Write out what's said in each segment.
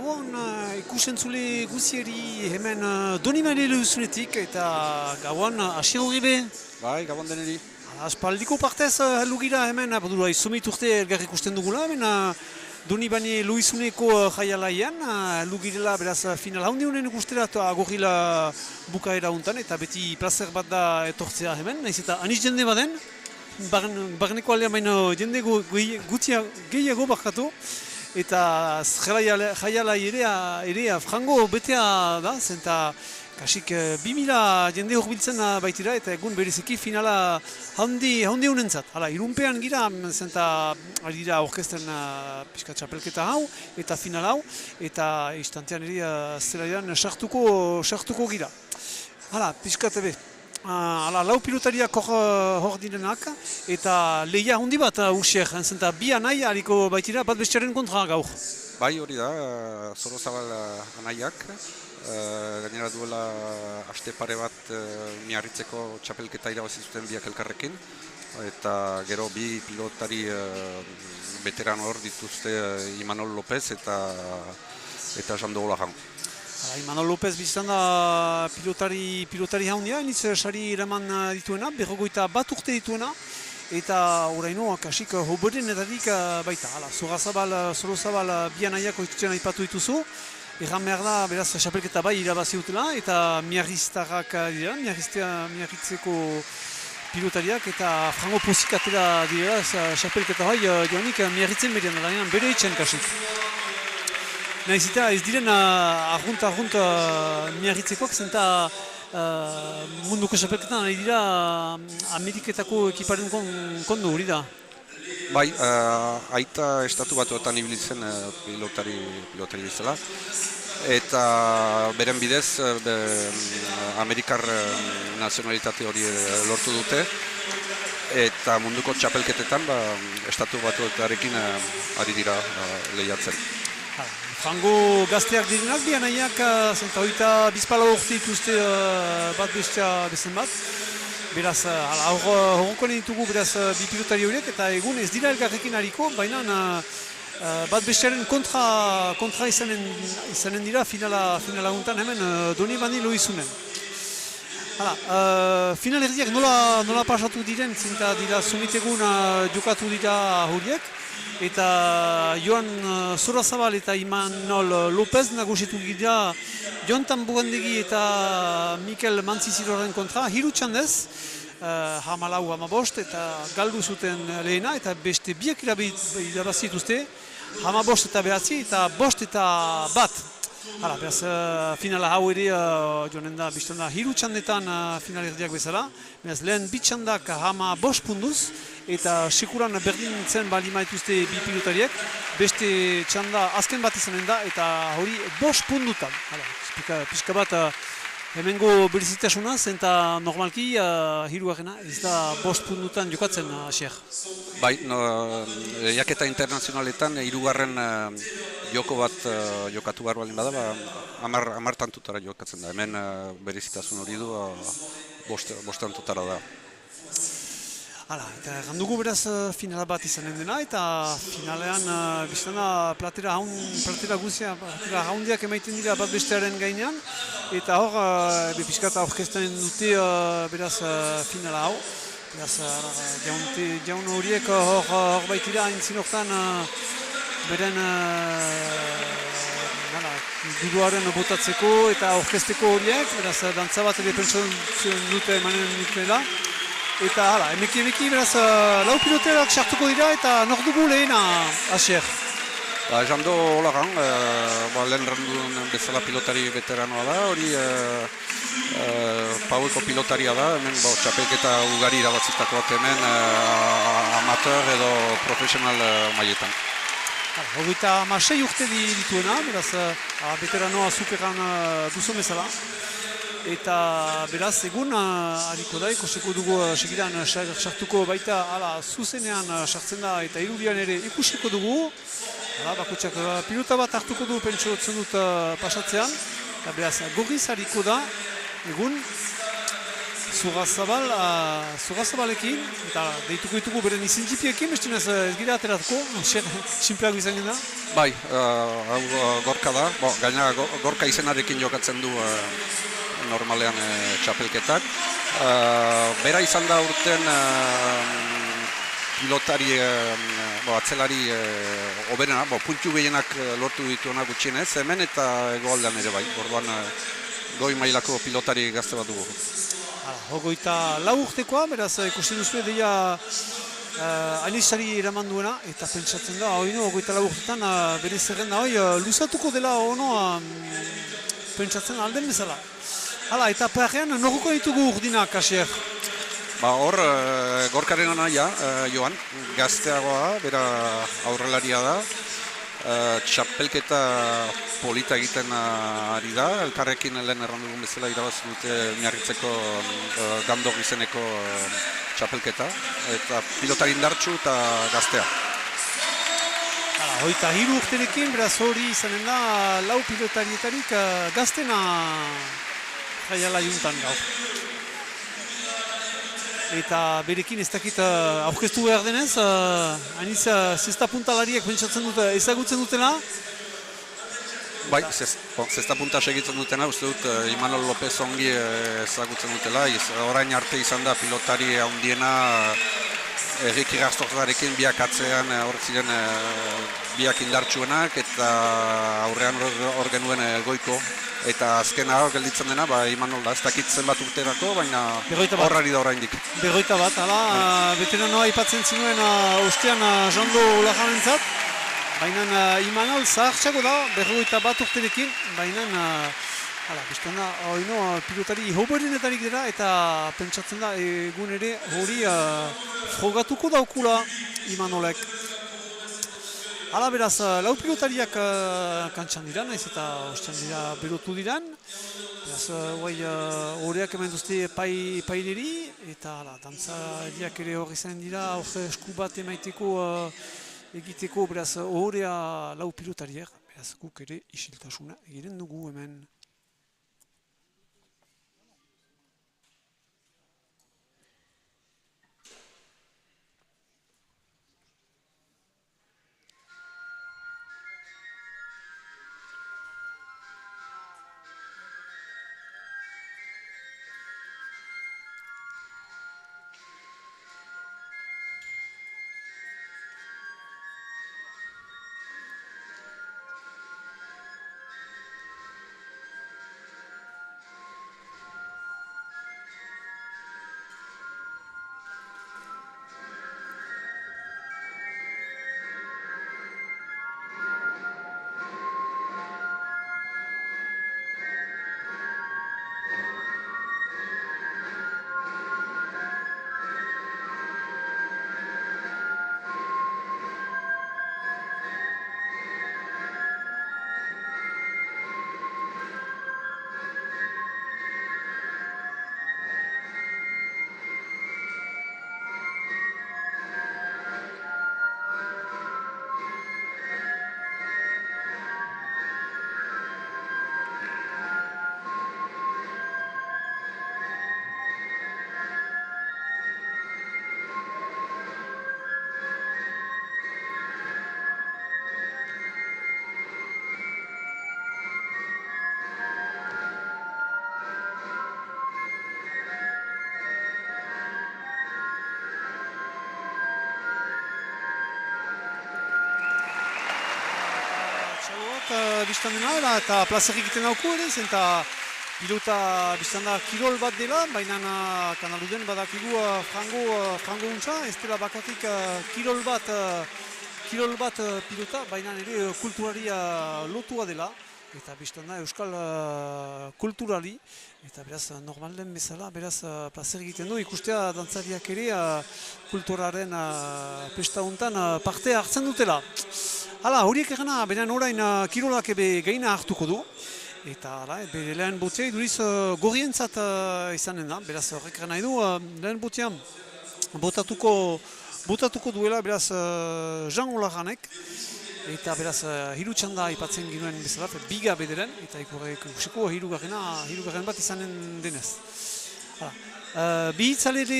Gabon ikusentzule guzieri hemen Donibane lehuzunetik eta Gabon hasi horribe. Bai, Gabon deneri. Aspaldiko partez heldu gira hemen, izomit urte elgar ikusten dugula, hemen Donibane lehuzuneko jaialaian, heldu girela beraz final haundi honen ikustera agorrila bukaera untan eta beti plazer bat da etortzea hemen, nahiz eta aniz jende baden, barneko aldean baino jende gehiago bakatu. Eta jaialai ere frango betea da, zenta kasik 2000 jende horbiltzen baitira eta egun bereziki finala handi honentzat. Hala, irunpean gira, zenta ari dira orkestren pixka txapelketa hau eta final hau, eta instantean ere zelaian sartuko gira. Hala, pixka tebe. Lau pilotariak hor direnak eta lehia handi bat usier, zenta bi anai hariko baitira bat bestiaren kontra gaur. Bai, hori da, Zorozabal anaiak, gainera duela aste pare bat Miarritzeko txapelketa irabazi zuten biak elkarrekin, eta gero bi pilotari veterano hor dituzte Imanol López eta Jando Olajan. Imanol López biztan da pilotari haundia, iniz sari eraman dituena, 51 urte dituena, eta oraino kasik hoberenetarik baita. Zorozabal bianaiak oitutzen aipatu dituzu, erran behar da, beraz, xapelketa bai irabazi utela, eta miarriztarrak dira, miarritzeko pilotariak, eta frango pozik atera dira, xapelketa bai joanik miarritzen berean, bere etxen kasik. Nahiz eta ez diren argunt miarritzekoak, zenta munduko xapelketan ari dira Ameriketako ekiparen kondo hori da. Bai, aita estatu batuetan ibilitzen pilotari bezala. Eta beren bidez Amerikar nazionalitate hori lortu dute. Eta munduko txapelketetan estatu batuetarekin ari dira lehiatzen. Frango gazteak direnak, bianaiak, zenta hoita bizpala urte dituzte bat bestea bezen bat. Beraz, horrekoan ditugu beraz bi pilotari horiek, eta egun ez dira elgarrekin hariko, baina bat bestearen kontra izanen dira finala guntan hemen Donibane lehuzunen. Final erdiak nola pasatu diren, zenta dira sumitegun jokatu dira horiek, eta Joan Zorozabal eta Imanol López nagusitu gira Jontan Bugandegi eta Mikel Mantzizirorren kontra, hiru txandez, 14-15 eta galdu zuten lehena, eta beste biak irabazi dituzte, 15 eta 9 eta 5 eta 1. Beraz, finala hau ere joanen da, biztan da, hiru txandetan final erdiak bezala. Beraz, lehen bi txandak 15 punduz, eta sekuran berdintzen bali maituzte bi pilotariek. Beste txanda azken bat izanen da, eta hori 5 pundutan. Pixka bat, hemengo berezitasuna, zenta normalki hirugarrena ez da 5 pundutan jokatzen, Asier. Bai, lehiaketa internazionaletan hirugarren joko bat jokatu behar baldin bada, 10 tantutara jokatzen da. Hemen berezitasun hori du 5 tantutara da. Eta errandugu beraz finala bat izanen dena, eta finalean biztan da platera haundiak emaiten dira bat bestearen gainean, eta hor pixkata orkestaren dute beraz finala hau. Beraz, jaun horiek hor baitira aintzin hortan beren duduaren botatzeko eta orkesteko horiek, beraz dantza bat ere pentsatzen dute emanen dutela. Eta emeki beraz lau piloterak sartuko dira eta nor dugu lehena, Asier? Jando Olagan, lehen randun bezala pilotari veteranoa da, hori paueko pilotaria da, hemen txapelketa ugari irabatzitakoak hemen amateur edo profesional mailetan. 26 urte dituena, beraz veteranoa zukeran duzu bezala. Eta beraz egun hariko da, ikusiko dugu segidan sartuko baita zuzenean sartzen da eta irudian ere ikusiko dugu. Bakotxak pilota bat hartuko du pentsatzen dut pasatzean. Eta beraz gorriz hariko da egun Zugazabalekin, eta deituko ditugu beren izintxipiekin, bestinez ez gira ateratuko, sinpeago izan da. Bai, hau gorka da, gaina gorka izenarekin jokatzen du normalean txapelketak. Bera izan da urten pilotari, atzelari oberena, puntu gehienak lortu dituena gutxienez, hemen eta hegoaldean ere bai, orduan goi mailako pilotari gazte bat dugu. Hogeita lau urtekoa, beraz ikusten duzu deia anisari eraman duena, eta pentsatzen da, hogeita lau urtetan bere zerrenda luzatuko dela ono pentsatzen alden bezala. Hala, eta perrean norruko ditugu urdinak, Asier? Hor, gorkaren anaia, Joan, gazteagoa, bera aurrelaria da, txapelketa polita egiten ari da, elkarrekin lehen errandugun bezala irabazi dute Miarritzeko Gandor izeneko txapelketa, eta pilotari indartsu eta gaztea. Hogeita hiru urterekin, beraz hori izanen da, lau pilotarietarik gaztena jaiala juntan gaur. Eta berekin ez dakit aurkeztu behar denez, aniz zesta puntalariak pentsatzen dute ezagutzen dutela. Bai, zesta punta segitzen dutena, uste dut Imanol López ongi ezagutzen dutela. Orain arte izan da pilotari handiena Errik Irastorzarekin biak atzean hor ziren biak indartsuenak eta aurrean hor genuen Goiko. Eta azkena gelditzen dena, Imanol da, ez dakit zenbat urterako, baina horrari da oraindik. 51, hala, veteranoa aipatzen zinuen ostean Jando Olajanentzat, baina Imanol zahartxako da, 51 urterekin, baina biztan da, pilotari hoberenetarik dira, eta pentsatzen da, egun ere hori frogatuko daukula Imanolek. Hala beraz, lau pilotariak kantxan dira, naiz eta ostean dira berotu diran. Beraz, horreak hemen duzte paileri, eta dantzariak ere hori zen dira, hori esku bat emaiteko egiteko, beraz, horrea lau pilotariak, beraz, guk ere isiltasuna egiren dugu hemen. Bistan dena, eta plazer egiten dauku ere, eta pilota bistan da kirol bat dela, baina Kanaluden badakigu frango untza, ez dela bakatik kirol bat pilota, baina ere kulturaria lotua dela, eta bistan da euskal kulturari, eta beraz normalden bezala, beraz plazer egiten du, ikustea dantzariak ere kulturaren pesta hontan parte hartzen dutela. Hala, horiek egana, benen orain kirolak ebe gaina hartuko du. Eta bere lehen botia iduriz gorrientzat izanen da. Beraz horrek egana edu, lehen botia botatuko duela beraz Jean Olaranek. Eta beraz hiru txanda aipatzen ginuen bezala, biga bederen. Eta ikusiko hirugarren bat izanen denez. Bi hitzalere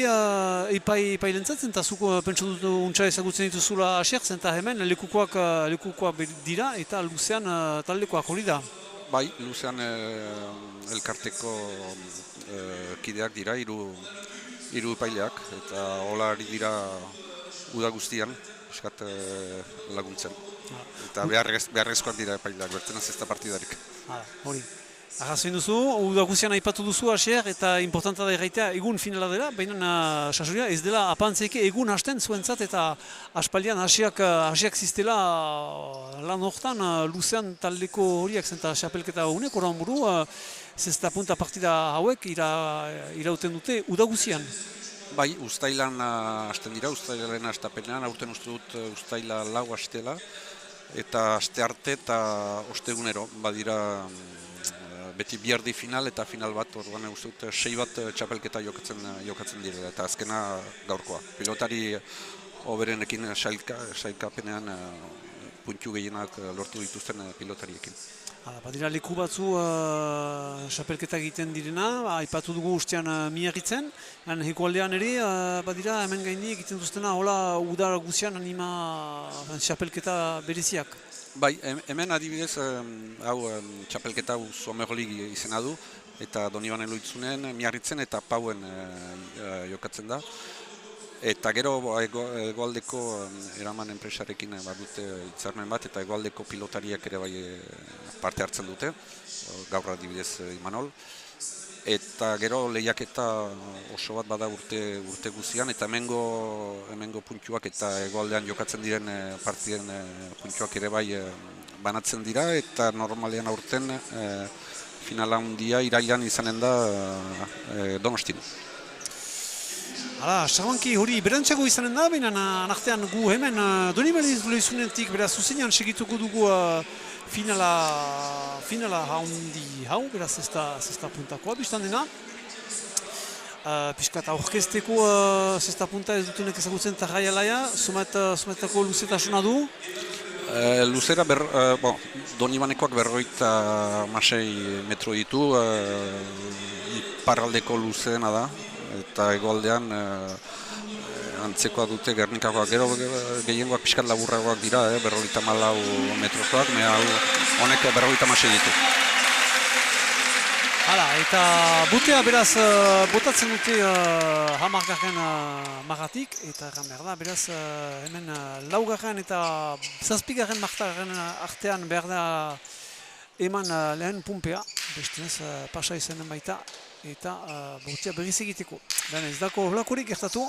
epailentzatzen, eta zuk pentsu dut untsa ezagutzen dituzula asertzen, eta hemen lekukoak dira, eta luzean taldekoak hori da. Bai, luzean elkarteko kideak dira, hiru epaileak, eta hola ari dira uda guztian, eskat laguntzen. Eta beharrezkoak dira epaileak, bertzen ez da partidarik. Hori. Arrazoin duzu, uda guztian aipatu duzu asier, eta importanta da erraitea egun finala dela, baina sasoria ez dela apantzeike egun hasten zuentzat, eta aspaldian hasiak ziztela lan hortan luzean taldeko horiak zenta xapelketa honek, oran buru, zesta punta partida hauek irauten dute uda guztian. Bai, ustailan hasten dira, ustailaren hastapenean, aurten uste dut ustaila lau hastela, eta aste arte eta ostegunero, badira beti biardi final eta final bat, orduan uste dut 6 bat txapelketa jokatzen direla, eta azkena gaurkoa. Pilotari hoberenekin sailkapenean puntu gehienak lortu dituzten pilotariekin. Badira leku batzu txapelketa egiten direna, aipatu dugu ustean Miarritzen, hegoaldean ere, badira hemen gaini egiten duztena, hola udar guzian anima txapelketa bereziak. Bai, hemen adibidez, hau txapelketa Somerlig izena du, eta Donibane Loitzunen, Miarritzen eta Pauen jokatzen da. Eta gero hegoaldeko eraman enpresarekin badute hitzarmen bat, eta hegoaldeko pilotariak ere bai parte hartzen dute, gaur adibidez Imanol. Eta gero lehiaketa oso bat bada urte guzian, eta hemengo puntuak eta hegoaldean jokatzen diren partiden puntuak ere bai banatzen dira, eta normalean aurten finala handia irailean izanen da Donostin. Sarbanki hori berantzago izanen da, baina nartean gu hemen Donibane Loitzunetik beraz zuzenean segituko dugu finala haundi hau, beraz zesta puntakoa biztan dena. Piskat aurkezteko zesta punta ez dutunek ezagutzen tarraialaia, sumetako luzetasuna du? Luzera, Donibanekoak 56 metro ditu, iparraldeko luzeena da, eta hegoaldean antzekoa dute Gernikakoak, gero gehiengoak pixkat laburragoak dira, 54 metrokoak, honek 56 ditu. Eta butea beraz botatzen dute hamargarren marratik, eta erran behar da, beraz hemen laugarren eta zazpigarren martaren artean behar da eman lehen pumpea, bestenez pasa izanen baita, eta butea berriz egiteko. Ez dako holakorik gertatu,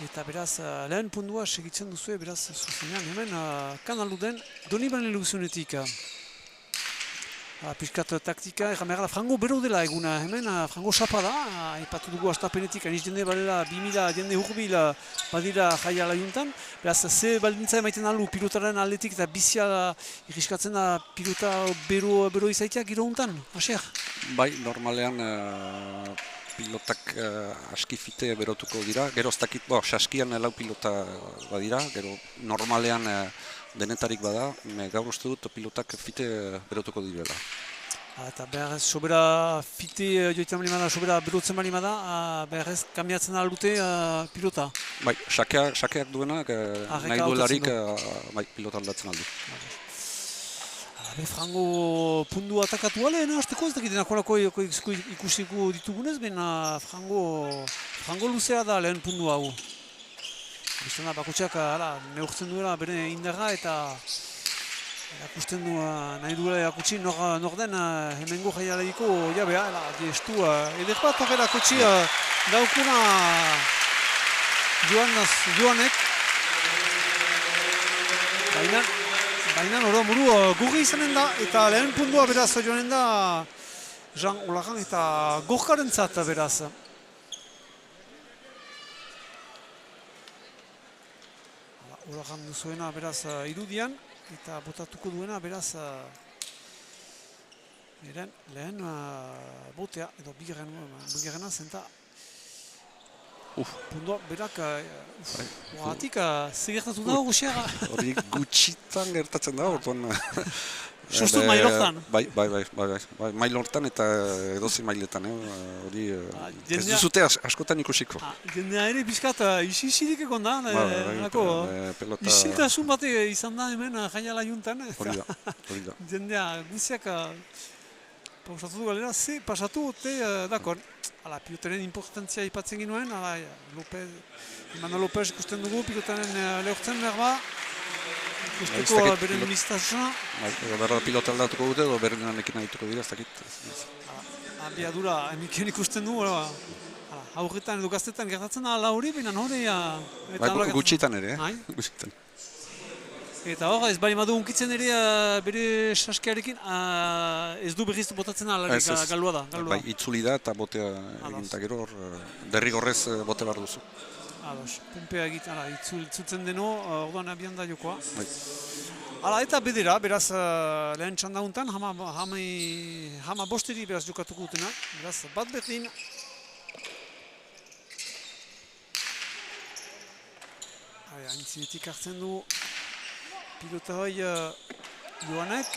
eta beraz lehen pundua segitzen duzu, beraz zuzenean hemen kanaluden Donibane Loitzunetik. Piskat taktika, erran behar da, frango bero dela eguna, hemen frango sapa da, ipatu dugu astapenetik, aniz jende badela 2000 jende hurbil badira jaiala juntan, beraz ze baldintza emaiten alu pilotaren aldetik eta bizia irriskatzen da pilota bero izaitea giro juntan, Asier? Bai, normalean pilotak aski fite berotuko dira, gero ez dakit, saskian lau pilota badira, gero normalean denetarik bada, gaur uste dut pilotak fite berotuko direla. Eta behar ez sobera fite joitan balimada, sobera berotzen balimada, behar ez kambiatzen aldute pilota? Bai, sakeak duenak nahi duelarik pilota aldatzen aldu. Frango pundu atakatu aleen, hasteko ez dakiten akolako ikusiko ditugunez, baina frango luzea da lehen pundu hau. Biztana bakotxeak neurtzen duela bere indarra eta erakusten du nahi duela erakutsi nor den hemengo jaialaiko jabea, gestu eder bat erakutsi daukuna Joanek. Baina hori buru gurri izanen da eta lehen pundua beraz joanen da Jean Olagan eta gorkarentzat beraz. Olagan duzuena beraz irudian eta botatuko duena beraz lehen botea edo bigarrena zenta pundua berak horatik segertatu da guztiara. Hori gutxitan gertatzen da, orduan Sustut mailortan. Bai, mailortan eta edozein mailetan, hori ez jendea- duzute askotan ikusiko. Jendea ere bizkat isi-isirik egon da, Pelota... isiltasun bate izan da hemen jaiala juntan. Hori da. Jendea guziak pausatu du galera, ze pasatu, dakor. Hala, pilotaren importantzia ipatzen ginuen, hala, Imanol Lopez ikusten dugu, pilotaren lehortzen behar ba, ikusteko beren listasuna. Berra pilota aldatuko dute, edo berrenanekin ahituko dira, ez dakit. Abiadura, emiken ikusten du, aurretan edo gaztetan gertatzen da, hori, baina hori... Gutxitan ere, gutxitan. Eta hor, ez bali madu unkitzen ere bere saskearekin, ez du berriz botatzen alarik galua da. Bai, itzuli da eta botea egin eta gero derrigorrez bote behar duzu. Ados, pumpea egiten, itzultzen deno, orduan abian da jokoa. Bai. Hala, eta bedera, beraz lehen txanda untan, hama bosteri beraz jokatuko dutena, beraz bat berdin. Aintzinetik hartzen du pilota hoi Joanek.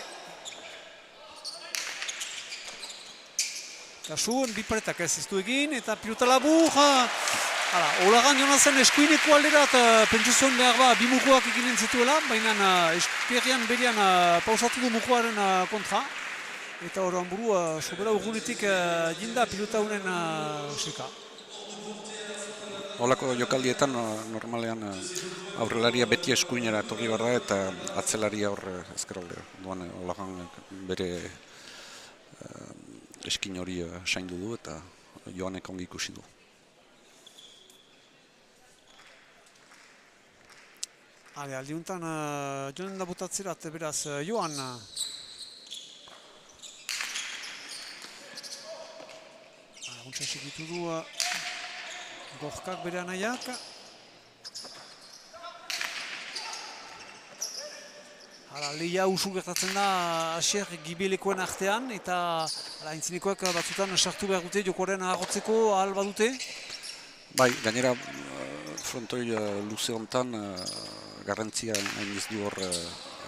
Kasun, biparetak ez du egin, eta pilota labur. Olagan joan zen eskuineko alderat pentsuzuen behar ba, bi mukuak eginen zituela, baina esperian berian pausatu du mukuaren kontra. Eta horren buru, sobera urgunetik jinda pilota honen seka. Holako jokaldietan normalean aurrelaria beti eskuinera etorri barra eta atzelaria hor ezkeraldea. Duan olagan bere eskin hori saindu du eta Joanek ongi ikusi du. Aldiuntan joan da botatzerat beraz Joan. Untsa segitu du Gorkak bere anaiak. Lehia usu gertatzen da Asier Gibelekoen artean eta aintzinekoak batzutan sartu behar dute jokoaren agarrotzeko ahal badute. Bai, gainera frontoi luze honetan garrantzia hain ez du hor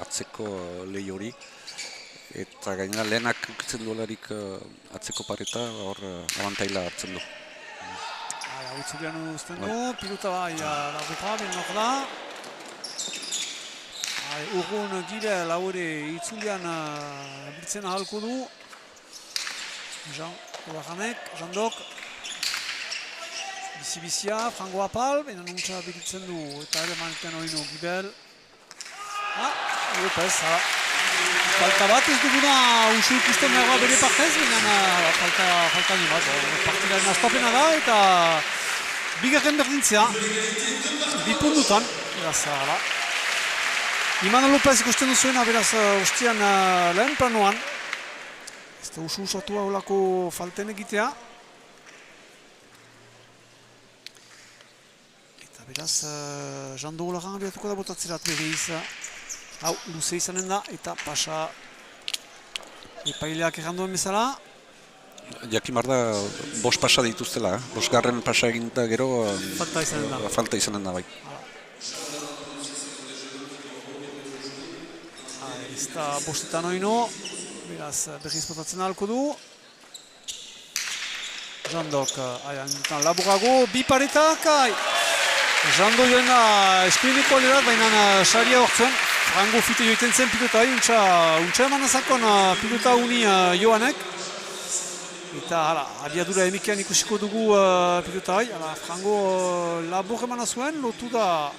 atzeko lehi hori. Eta gainera lehenak ukitzen duelarik atzeko pareta hor abantaila hartzen du. Utsulian uzten du, pilota bai laguja, ben hor da. Urgun gire laure itzulian biltzen ahalko du. Jandok. Bizi-bizia, Frango Apal, baina nuntza biltzen du eta ere maniten hori Gibel. Lopez, falta bat ez duguna usu ikusten behar bere partez, baina falta ni bat. Partidaren astapena da eta bigarren berdintzea, bipundutan, beraz, Imanol Lopez ikusten duzuena, beraz, ostian lehen planoan. Ez da usu usatua holako falten egitea. Eta beraz, Jando Olagan abiatuko da botatzerat berriz. Hau, luze izanen da, eta pasa epaileak erranduen bezala. Jakimar da, bost pasa dituztela, bosgarren pasa eginda gero falta izanen da bai. Ez da bostetan oino, beraz berriz botatzen ahalko du. Jandok, laburago, bi paretak, Jando joan da eskuineko alderat, baina saria hortzen. Frango fite joiten zen pilota, untsa eman azakon pilota uni Joanek. Eta abiadura emikian ikusiko dugu pilota hoi. Frango labur eman azuen, lotu da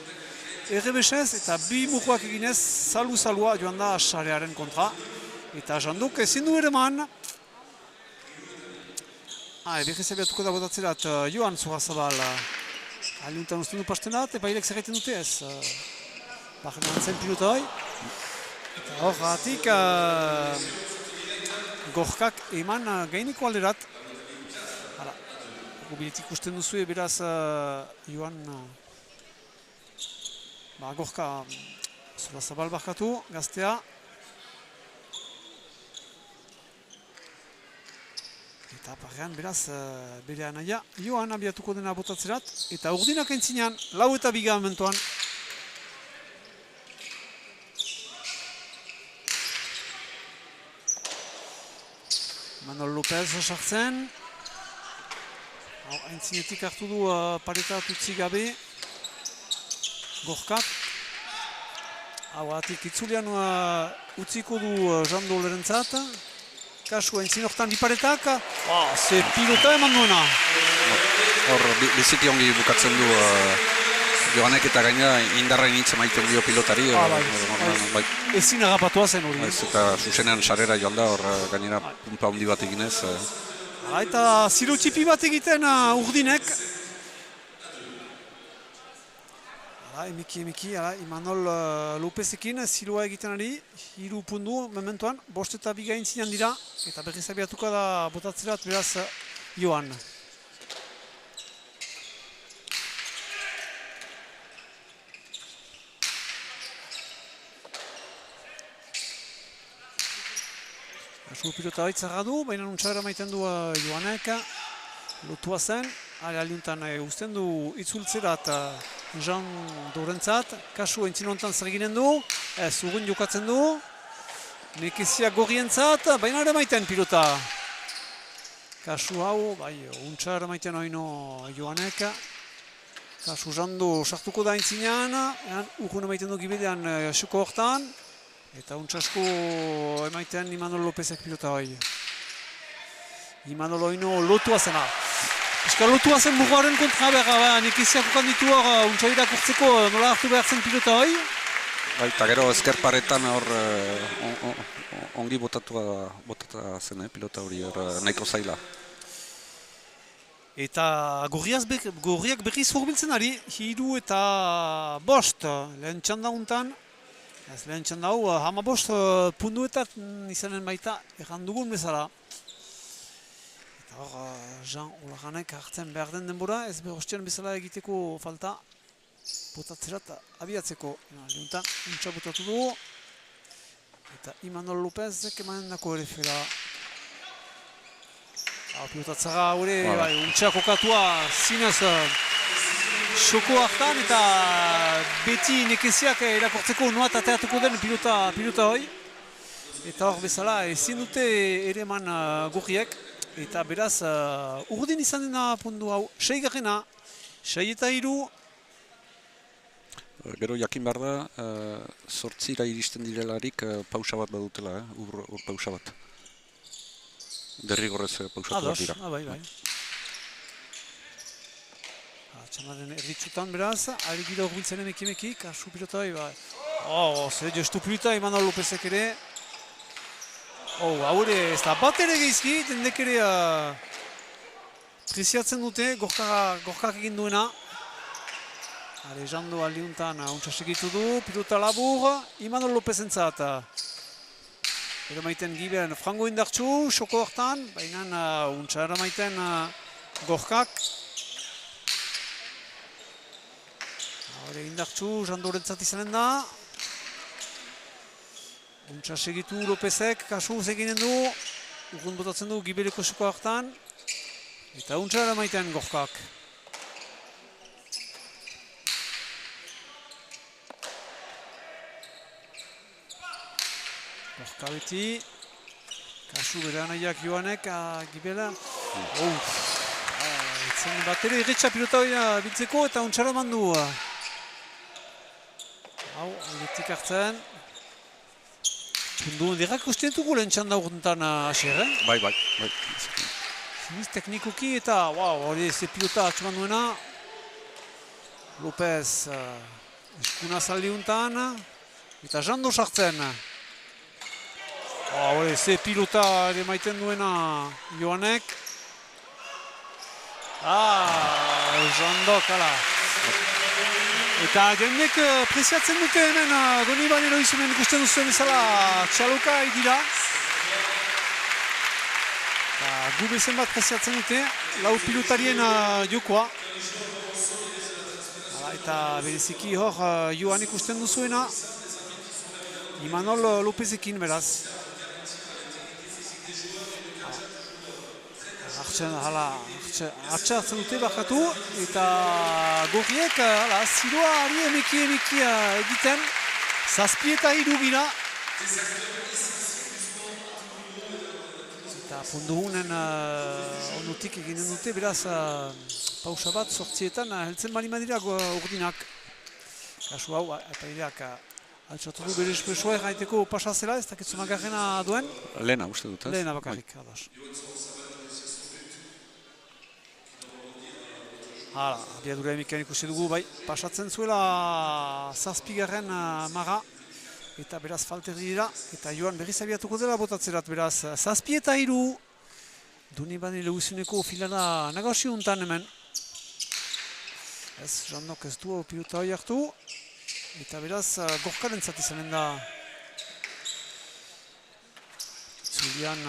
errebesez eta bi mukuak eginez salua joan da sarearen kontra. Eta Jandok ezin du ere man. Berriz abiatuko da botatzerat Joan Zurazabal. Aliuntan usten du pastenat, epailek zerreiten dute ez. Barrenan zen pilota hoi. Eta hor gatik Gorkak eman gaineko alderat. Gobiletik ikusten duzu beraz Joan Gorka Zurazabal barkatu, gaztea. Eta parrean beraz bere anaia Joan abiatuko dena botatzerat. Eta urdinak entzinean, 4-2 momentuan. Imanol Lopez sartzen. Aintzinetik hartu du paretat utzi gabe. Gorkak. Atik itzulean utziko du Jando Lerentzat. Kasu aintzin hortan biparetak. Ze pilota eman duena. Hor, biziki ongi bukatzen du Joanek eta gaina indarrain hitz maiten dio pilotari. Bai. Ezin agapatua zen hori. Eta zuzenean sarera joan da, hor gainera pumpa handi bat eginez. Eta zilo txipi bat egiten Urdinek. Emiki, Imanol Lopezekin ziloa egiten ari, 3 puntu mementoan, 5 eta 2 gaintzinean dira, eta berriz abiatuko da botatzerat beraz Joan. Kasu pilota baitzarra du, baina nuntxara maiten du Joanek, lotua zen, aliuntan usten du itzultzerat Jean Dorentzat, kasu entzin honetan zer eginen du, urrin jokatzen du, nekezia gorrientzat, baina ere maiten pilota. Kasu hau, bai, untxar maiten oino Joanek, kasu Jando sartuko da entzinean, urrun maiten du gibidean xoko hortan, eta untxasko emaiten Imanol Lopezek pilota bai. Imanol oino lotua zena. Euskal lotua zen burroaren kontra behar, nekeziak okanditu hor untsa irakurtzeko nola hartu behar zen pilota hoi. Eta gero ezkerparetan hor ongi botata zen pilota hori nahiko zaila. Eta gorriak berriz hurbiltzen ari, 3 eta 5 lehen txanda untan. Lehen txanda hau, 15 puntuetat izanen baita errandugun bezala. Hor, Jean Olaganek hartzen behar den denbora, ez behostian bezala egiteko falta botatzerat abiatzeko. Leuntan, untsa botatu du. Eta Imanol Lopezek emanen dako ere fela. Pilotatzara hori, untsa kokatua zinez xoko hartan eta beti nekeziak erakortzeko noa tateatuko den pilota hoi. Eta hor bezala ezin dute ere eman gorriek. Eta beraz, urdin izan dena puntu hau, 6garrena, 6 eta 3. Gero jakin behar da, 8 iristen direlarik pausa bat badutela, ur pausa bat. Derrigorrez pausatu bat dira. Bai. Txamaren erditzutan beraz, ari gira urbiltzen emeki, kasu pilota bai. Zer jostu pilota, Imanol Lopezek ere. Haure ez da bat ere geizki, dendek ere preziatzen dute, gorkak egin duena. Jando aldiuntan untsa segitu du, pilota labur, Imanol Lopezentzat. Ero maiten gibean frango indartsu, xoko hortan, baina untsa eramaiten gorkak. Indartsu, Jando Rentzat izanen da. Untsa segitu Lopezek, kasu eginen du, urrun botatzen du gibeleko xoko hartan, eta untsa eramaiten gorkak. Gorka beti, kasu bere anaiak Joanek, gibela. Etzen bat ere irretxa pilota hori biltzeko eta untsa eraman du. Hau, betik hartzen. Pundu hundirak usten dugu lehen txanda urtentan Asier, Bai. Ziniz teknikoki eta, hori ze pilota atxeman duena. Lopez eskuna zaldi untan, eta Jando sartzen. Hori ze pilota ere maiten duena Joanek. Jando, kala. Eta jendek preziatzen dute hemen Donibane Loizunen ikusten duzuen bezala txaloka dira. Gu bezen bat preziatzen dute, lau pilotarien jokoa. Eta bereziki hor Joan ikusten duzuena, Imanol Lopezekin beraz. Atxartzen dute bakatu, eta gorriek ziloa ari emeki egiten, 7 eta 3 gira. Eta Punduhunen onutik eginen dute, beraz pausa bat sortzietan heltzen bali madira urdinak. Kasu hau, epaileak altxatu du bere espresoa erraiteko pasazela, ez dakitzu magarrena duen? Lehena uste dut, ez? Lehena bakarrik, ados. Hala, abiadura emiken ikusi dugu, bai, pasatzen zuela zazpigarren maga. Eta beraz falterdi dira, eta joan berriz abiatuko dela botatzerat, beraz zazpi eta 3. Donibane Lehuzuneko filada nagasi untan hemen. Ez, Jandok ez du pilota hori hartu. Eta beraz gorkaren zat izanen da. Zulian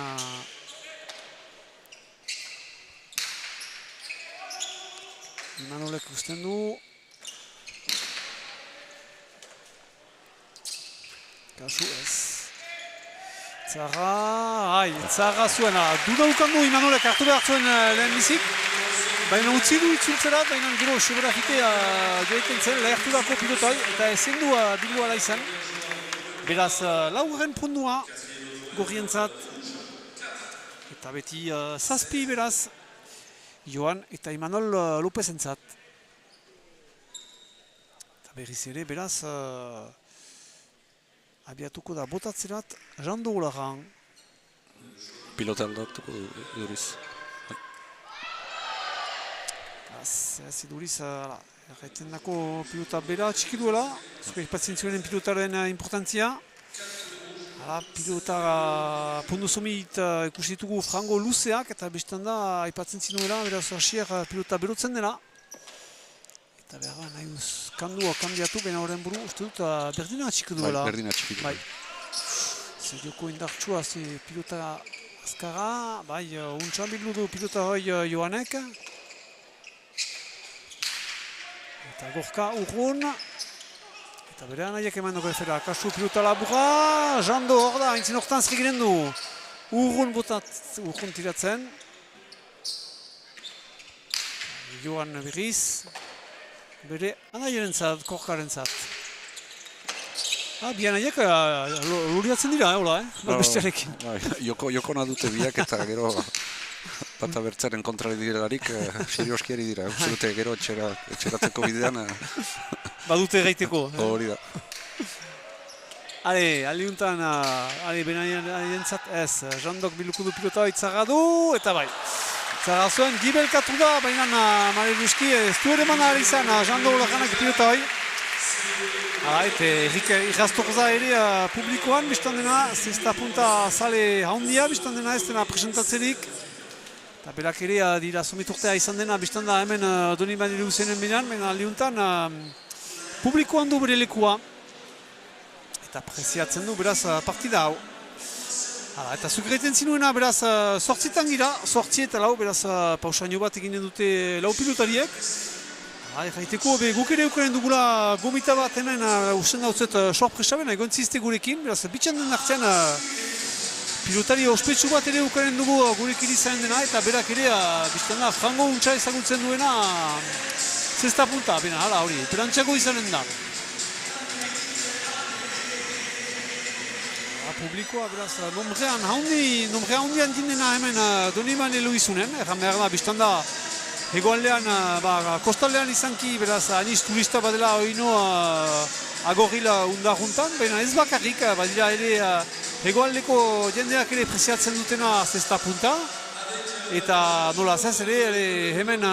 Imanolek usten du. Kasu ez. Tzaga zuen. Duda du Imanolek hartu behar zuen lehen bizik. Baina utzi du itzultzera, baina gero seberafite joiten zen lehertu dako pilotoi eta ezin du bildu ala izan. Beraz, laugarren pundua gorrientzat. Eta beti zazpi beraz. Joan eta Imanol Lopezentzat. Eta berriz ere, beraz, abiatuko da botatzerat Jando Olaran. Pilota aldatuko duriz. Ez iduriz, erraiten dako pilota bera txiki duela. Zuek ipatzen zuen pilotaren importantzia. Pilota pundu somit ikusi ditugu frango luzeak eta bestan da aipatzen zinuela, beraz hasier pilota berotzen dela. Eta behar nahi kandua kandiatu, baina horren buru uste dut berdina txiki duela. Bai, berdina txiki duela. Ze joko indartsua, ze pilota azkara, bai, untxan bildu du pilota hoi Joanek. Eta gorka urrun. Eta bere anaiak eman dugu efera, kasu pilota labura, Jando hor da, haintzin hortan zriginen du. Urrun tiratzen. Joan berriz. Bere anaiaren zat, korkaren zat. Bi anaiak luriatzen dira, hola, bestearekin. Joko dute biak eta gero bata bertzaren kontrari direlarik serioskiari dira. Uste dute gero etxeratzeko bidean. Badute gaiteko. Hori da. Aliuntan, benaien zat ez. Jandok biluko du pilota hori tzaga du, eta bai. Tzaga zuen, gibelkatu da, baina Mare Ruski ez du ere mana ari izan, Jando Olaranak pilota hori. Eta irraztorza ere publikoan, biztan dena, zesta punta sale haundia, biztan dena ez dena presentatzerik. Eta berak ere dira somiturtea izan dena, biztan da hemen Donibane Lehuzenen bilan, baina aliuntan publikoan du bere lekua. Eta preziatzen du, beraz, partida hau. Eta zukreiten zinuena, beraz, 8 gira, 8 eta lau, beraz, pausaino bat eginen dute lau pilotariek. Jaiteko, guk ere eukaren dugula gomita bat hemen usten dautzet sorpresa bena, egontzizte gurekin, beraz, bitxan den artean pilotari ospetsu bat ere eukaren dugu gurekin izan dena, eta berak ere, biztan da, frango untsa ezagutzen duena, zesta punta, bena, hori, perantxako izanen da. Publikoa, beraz, nombrean handian dindena hemen Donibane Lehuzunen, erran behar da, biztan da, hegoaldean, kostaldean izanki, beraz, aniz turista badela oino agorrila undarruntan, baina ez bakarrik, badira ere hegoaldeko jendeak ere preziatzen dutena zesta punta, eta nola zez ere hemen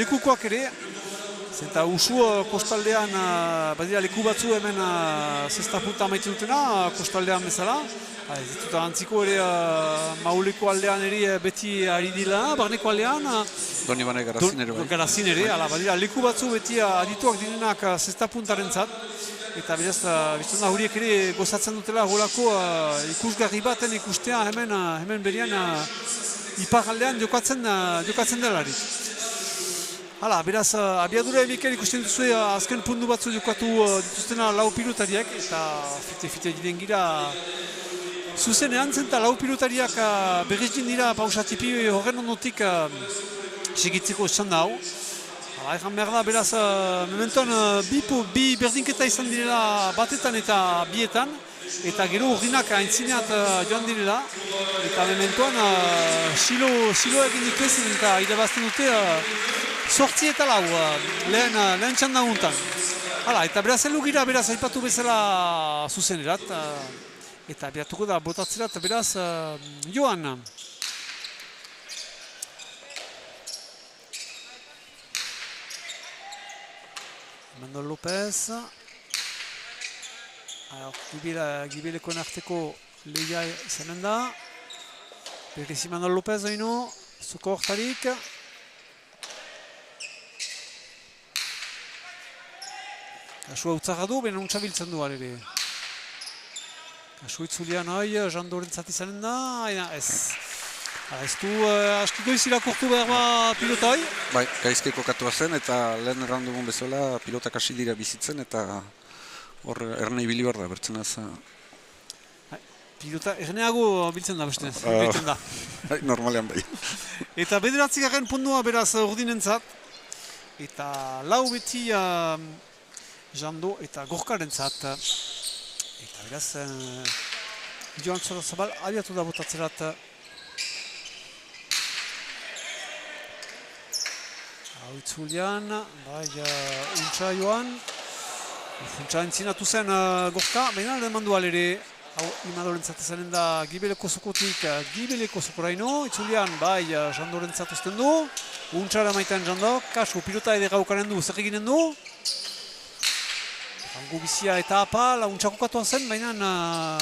lekukoak ere, zenta usu kostaldean badira leku batzu hemen zesta punta maite dutena, kostaldean bezala. Ez ditut antziko ere mauleko aldean ere beti ari dila, barneko aldean. Donibane Garazin ere. Garazin ere, badira leku batzu beti adituak direnak zesta puntaren zat. Eta beraz, biztan da horiek ere gozatzen dutela golako ikusgarri baten ikustea hemen berian ipar aldean jokatzen delarik. Beraz, abiadura emiken ikusten duzu azken puntu batzu jokatu dituztena lau pilotariak, eta fite diren gira zuzenean zen eta lau pilotariak berriz dira pausatipi horren ondotik segitzeko esan da hau. Egan behar da, beraz, mementoan bi berdinketa izan direla batetan eta bietan, eta gero urdinak aintzineat joan direla, eta mementoan silo egin dituezen eta irabazten dute 8 eta 4 lehen txanda guntan. Hala, eta beraz Lugira beraz aipatu bezala zuzenerat, eta beratuko da botatzerat beraz Joan. Manuel Lopez. Gibelekoen arteko lehia izanen da. Berrizi Manuel Lopez oino, zuko hortarik. Kasua utzarra du, benen untxabiltzen du ere. Kasu itzulian hoi, jandorentzat izanen da, ez. Ez du askiko izirakurtu behar ba pilota hoi? Bai, gaizke kokatua zen eta lehen errandugun bezala pilotak hasi dira bizitzen eta hor erne ibili behar da, bertzenaz. Pilota erneago biltzen da beste, biltzen da. Normalean bai. Eta bederatzikaren pundua beraz urdinentzat. Eta lau beti Jando eta Gorkarentzat. Eta beraz, Joan Zorazabal abiatu da botatzerat. Hau itzulian, bai, untxa Joan. Untxa entzinatu zen Gorka, baina lehen mandu alere. Hau imadorentzat izanen da Gibeleko zokotik Gibeleko zokoraino. Itzulian, bai, Jandorentzat uzten du. Untxara maitean Jandok, kasu pilota edera ukanen du, zer eginen du. Hango bizia eta apa, la untxako katuan zen, baina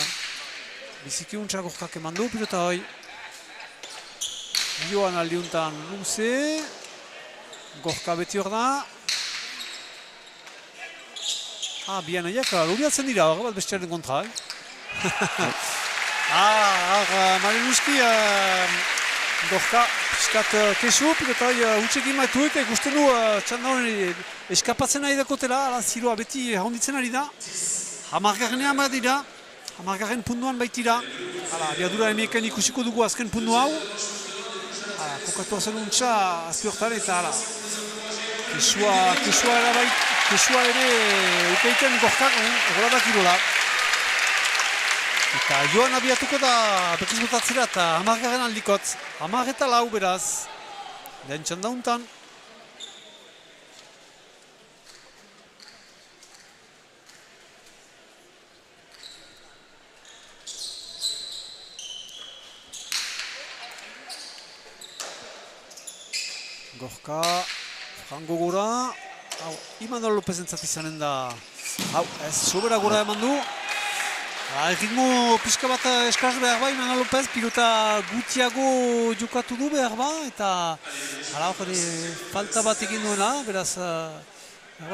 biziki untxako Gorkak eman du, pilota hoi. Joan aldiuntan luze. Gorka beti hor da. Bien aiak, lobiatzen dira, bat bestiaren kontra. Marinuski, Gorka piskat kesu, pilota hoi utxekin maitu eta ikusten du txanda hori eskapatzen nahi dakotela, ziroa beti haunditzen ari da. Hamargarrenean bat dira, hamargarren punduan baitira. Abiadura emiekan ikusiko dugu azken pundu hau. Kokatu zen untxa azpiortan eta kesua ere ukeiten Gorkak egoradak irola. Eta Joan abiatuko da bekiz botatzera eta hamargarren aldikotz. Hamar eta lau beraz, lehen txanda untan. Gorka, Frango gora, Imanol Lopez entzat izanen da, ez sobera gora eman du. Ritmo pixka bat eskaz behar ba, Imanol Lopez, pilota gutiago jokatu du behar ba, eta falta bat egin duena, beraz,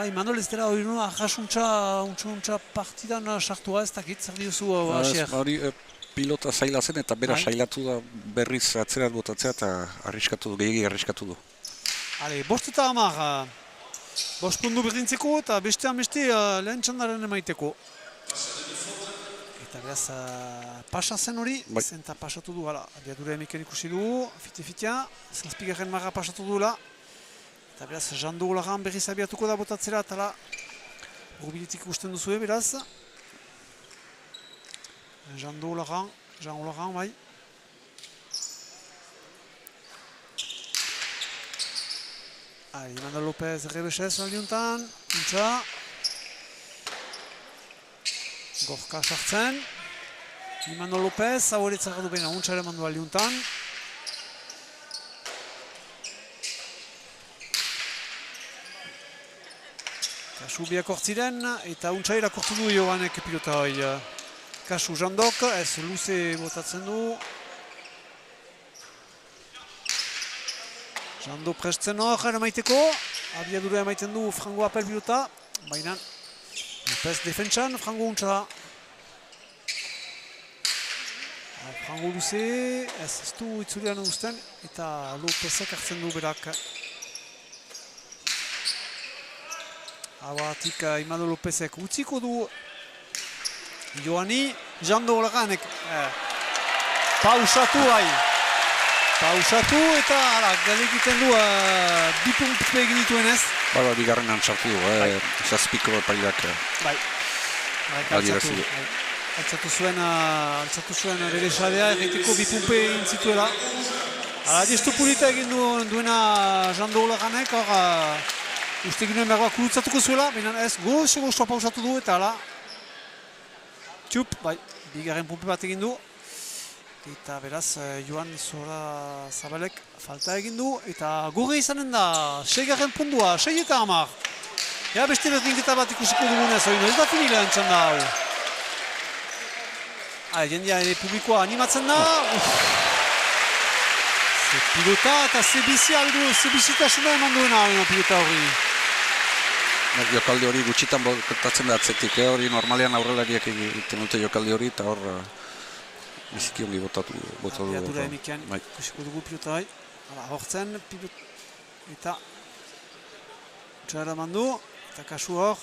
Imanol ez dela hori nuen ahasuntza partidan sartua ez dakit, zer diozu Asier? Pilota zaila zen eta bera sailatu da berriz atzerat botatzea eta gehiagi arriskatu du. Bost eta hamar, bost pundu berdintzeko eta bestean beste lehen txandaren emaiteko. Eta beraz, pasa zen hori, zenta pasatu du, abiadura emiken ikusi du, fite-fitea, zazpigarren marra pasatu duela. Eta beraz, Jando Olagan berriz abiatuko da botatzera, eta urbilitik ikusten duzue, beraz. Jando Olagan, Jean Olagan, bai. Imanol Lopez errebesez aldiuntan, untxa. Gorka sartzen. Imanol Lopez, hau eretzak du bena, untxa ere mandu aldiuntan. Kasu biak hortziren, eta untxa irakortu du Joanek pilota hoi. Kasu Jandok, ez luze botatzen du. Jando presten hor emaiteko, abiadura emaiten du Frango apel pilota, baina Lopez defentsan, Frango untxa. Frango luze, ez du itzulean guztien, eta Lopezek hartzen du berak. Abatik Imanol Lopezek utziko du Joani, Jando Olaganek pausatu hai. Pausatu eta galek egiten du bipuntu egin dituen ez. Bigarrenan sartu du, zazpiko pariak adierazi du. Altzatu zuen bere xabea, egiteko bipumpe intzituela. Hala, gestu polita egin duena Jando Olaganek, uste ginen bergoa kurutzatuko zuela, baina ez gozo pausatu du eta hala. Txup, bai, bigarren pumpe bat egin du. Eta beraz, Joan Zora Zabalek falta egin du. Eta gure izanen da, 6. puntua, 6 eta 10. Ja, beste berdinketa bat ikusiko dugunez, ez da finila entzan da hau. Jendia ere publikoa animatzen da. Ze pilota eta ze bizitasuna eman duena pilota hori. Jokaldi hori gutxitan botatzen da atzetik, hori normalean aurrelariak egiten dute jokaldi hori eta hor biziki ongi botatu du. Abiadura emikian ikusiko dugu pilota hori. Hortzen eta txara mandu eta kasu hor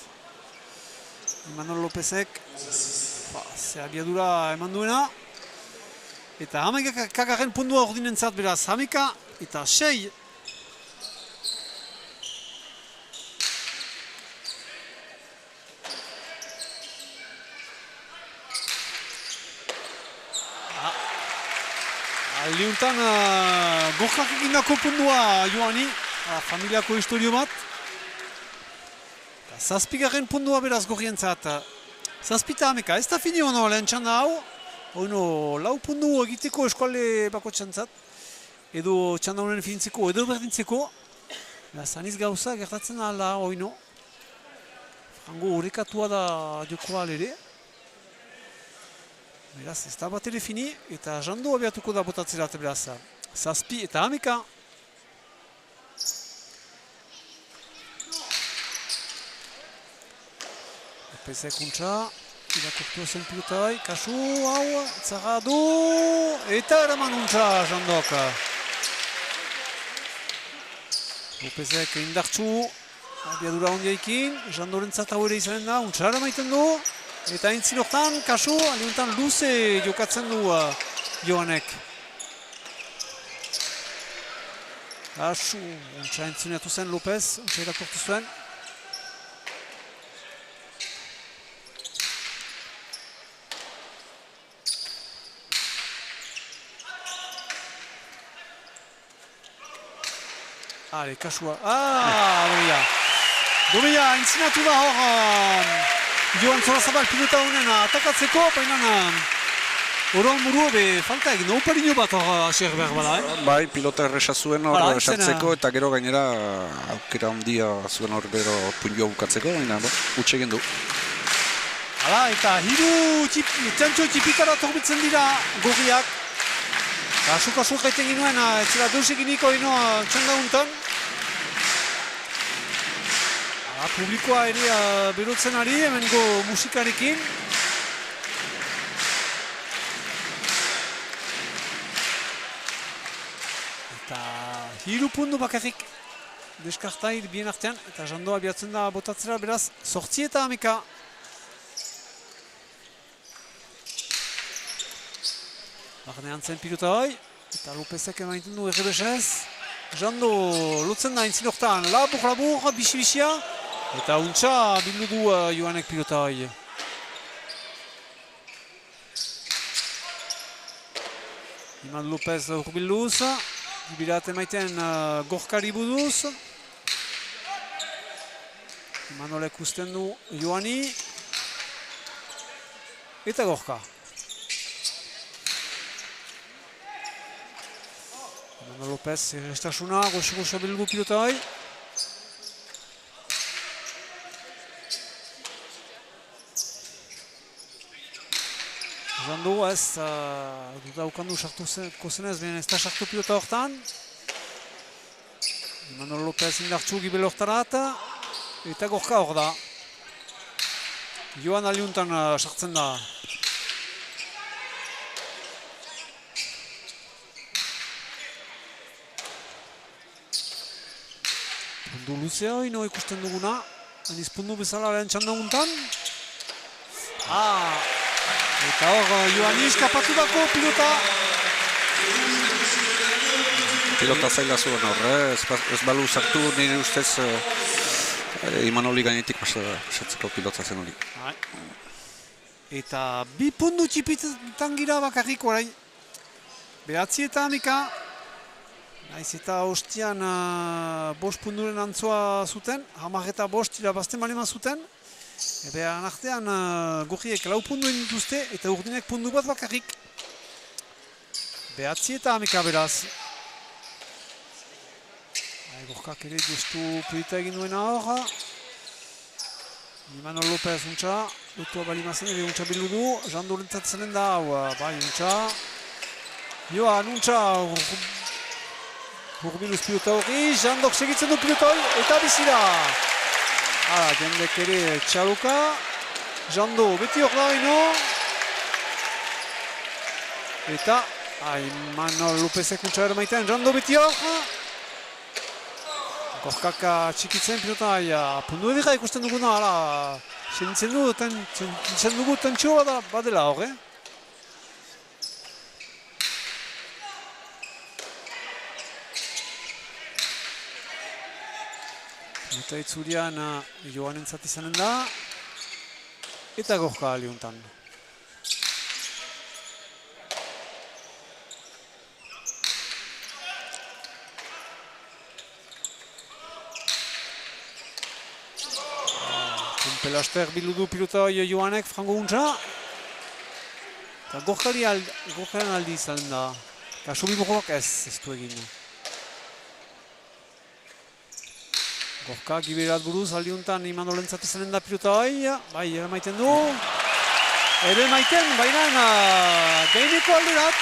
Imanol Lopezek ze abiadura eman duena eta 11. puntua ordinentzat beraz 11 eta 6. Aldiuntan gorkak egindako pundua Joani, familiako historio bat. 7. pundua beraz gorrientzat. 7 eta 11, ez da fini hono lehen txanda hau. Hono, 4 pundu egiteko eskualde bako txantzat. Edo txanda honen finintzeko, edo berdintzeko. Zaniz gauza gertatzen ala hoino. Frango horrekatua da jokoa ere. Beraz, ez da bat ere fini, eta Jando abiatuko da botatzerat beraz. 7 eta 11. Lopezek untxa, irakortu zen pilotai, kasu, hau, zara du, eta eraman untxa Jandok. Lopezek indartxu, abiadura hondiaikin, Jandorentzat hau ere izanen da, untxa eramaiten du. Eta entzin hortan, kasu, aliuntan luze jokatzen du Joanek. Kasu, untxa entzinatu zen Lopez, untxa irakortu zuen. Ale, kasua, Domia, entzinatu da hor Joan Zora Zabal pilota honen atakatzeko, baina Oroan burua be falta egin, oparino bat hor asier behar bada, Bai, pilota erresa zuen hor sartzeko eta gero gainera aukera handia zuen hor bero punioa bukatzeko, baina utxe egin du. Hala, eta hiru txantxo txipitara torbitzen dira gorriak. Kasu jaiten ginuen, etxera deusik iniko ino txanda untan. Publikoa ere berotzen ari, hemengo musikarekin. Eta hiru pundu bakarrik deskartai bien artean, eta Jando abiatzen da botatzera, beraz, 8 eta 11. Barnean zen pilota hoi, eta Lopezek emaiten du errebesez. Jando lotzen da entzin hortan, labur, bisi-bisia. Eta untxa bildu du Joanek pilota hoi. Iman Lopez urbilduz, bilat emaiten gorkari buduz. Imanolek usten du Joani. Eta gorka. Iman Lopez errestasuna, goxo bildu pilota hoi. Jando ez daukandu sartuko zenez, behen ez da sartu pilota hortan. Imanol Lopez indartxu gibel hortarat, eta gorka hor da. Joan aliuntan sartzen da. Pundu luzea hori no ikusten duguna, aniz pundu bezala lehen txandaguntan. Eta hor, Joani eskapatu dako pilota. Pilota zaila zuen hor, ez balu sartu nire ustez Imanoli gainetik pasatzeko pilota zen hori. Eta bi pundu txipitan gira bakarrik orain. Behatzi eta hamika. Naiz eta ostian bost punduren antzoa zuten. Hamar eta bost irabazten balima zuten. Ebean artean gorriek 4 pundu dituzte eta urdinek pundu bat bakarrik. Behatzi eta hamika beraz. Gorkak ere gestu polita egin duena hor. Imanol Lopez untxa, dutua balimazen ere untxa bildu du. Jando rentzatzen da, bai untxa. Joan untxa, hurbiluz pilota hori, Jandok segitzen du pilota hori, eta bizira. Hala, jendek ere txaluka. Jando beti hor da ino. Eta, Imanol Lopezek untxa ermaitean, Jando beti hor. Gorkak txikitzen pilota, pundu edika ikusten duguna, hala, senditzen dugu tentsioa badela hor, Eta itzurian Joan entzat izanen da, eta Gorka aliuntan. Pelaster bildu du pilota Joanek frango untxa. Eta Gorkaren aldi izan da. Eta Sobiborok ez du egin. Gorka giberat buruz aldiuntan Imanol entzat izanen da pilota hoi. Bai, ere maiten du. Ere maiten, baina gaineko alderat.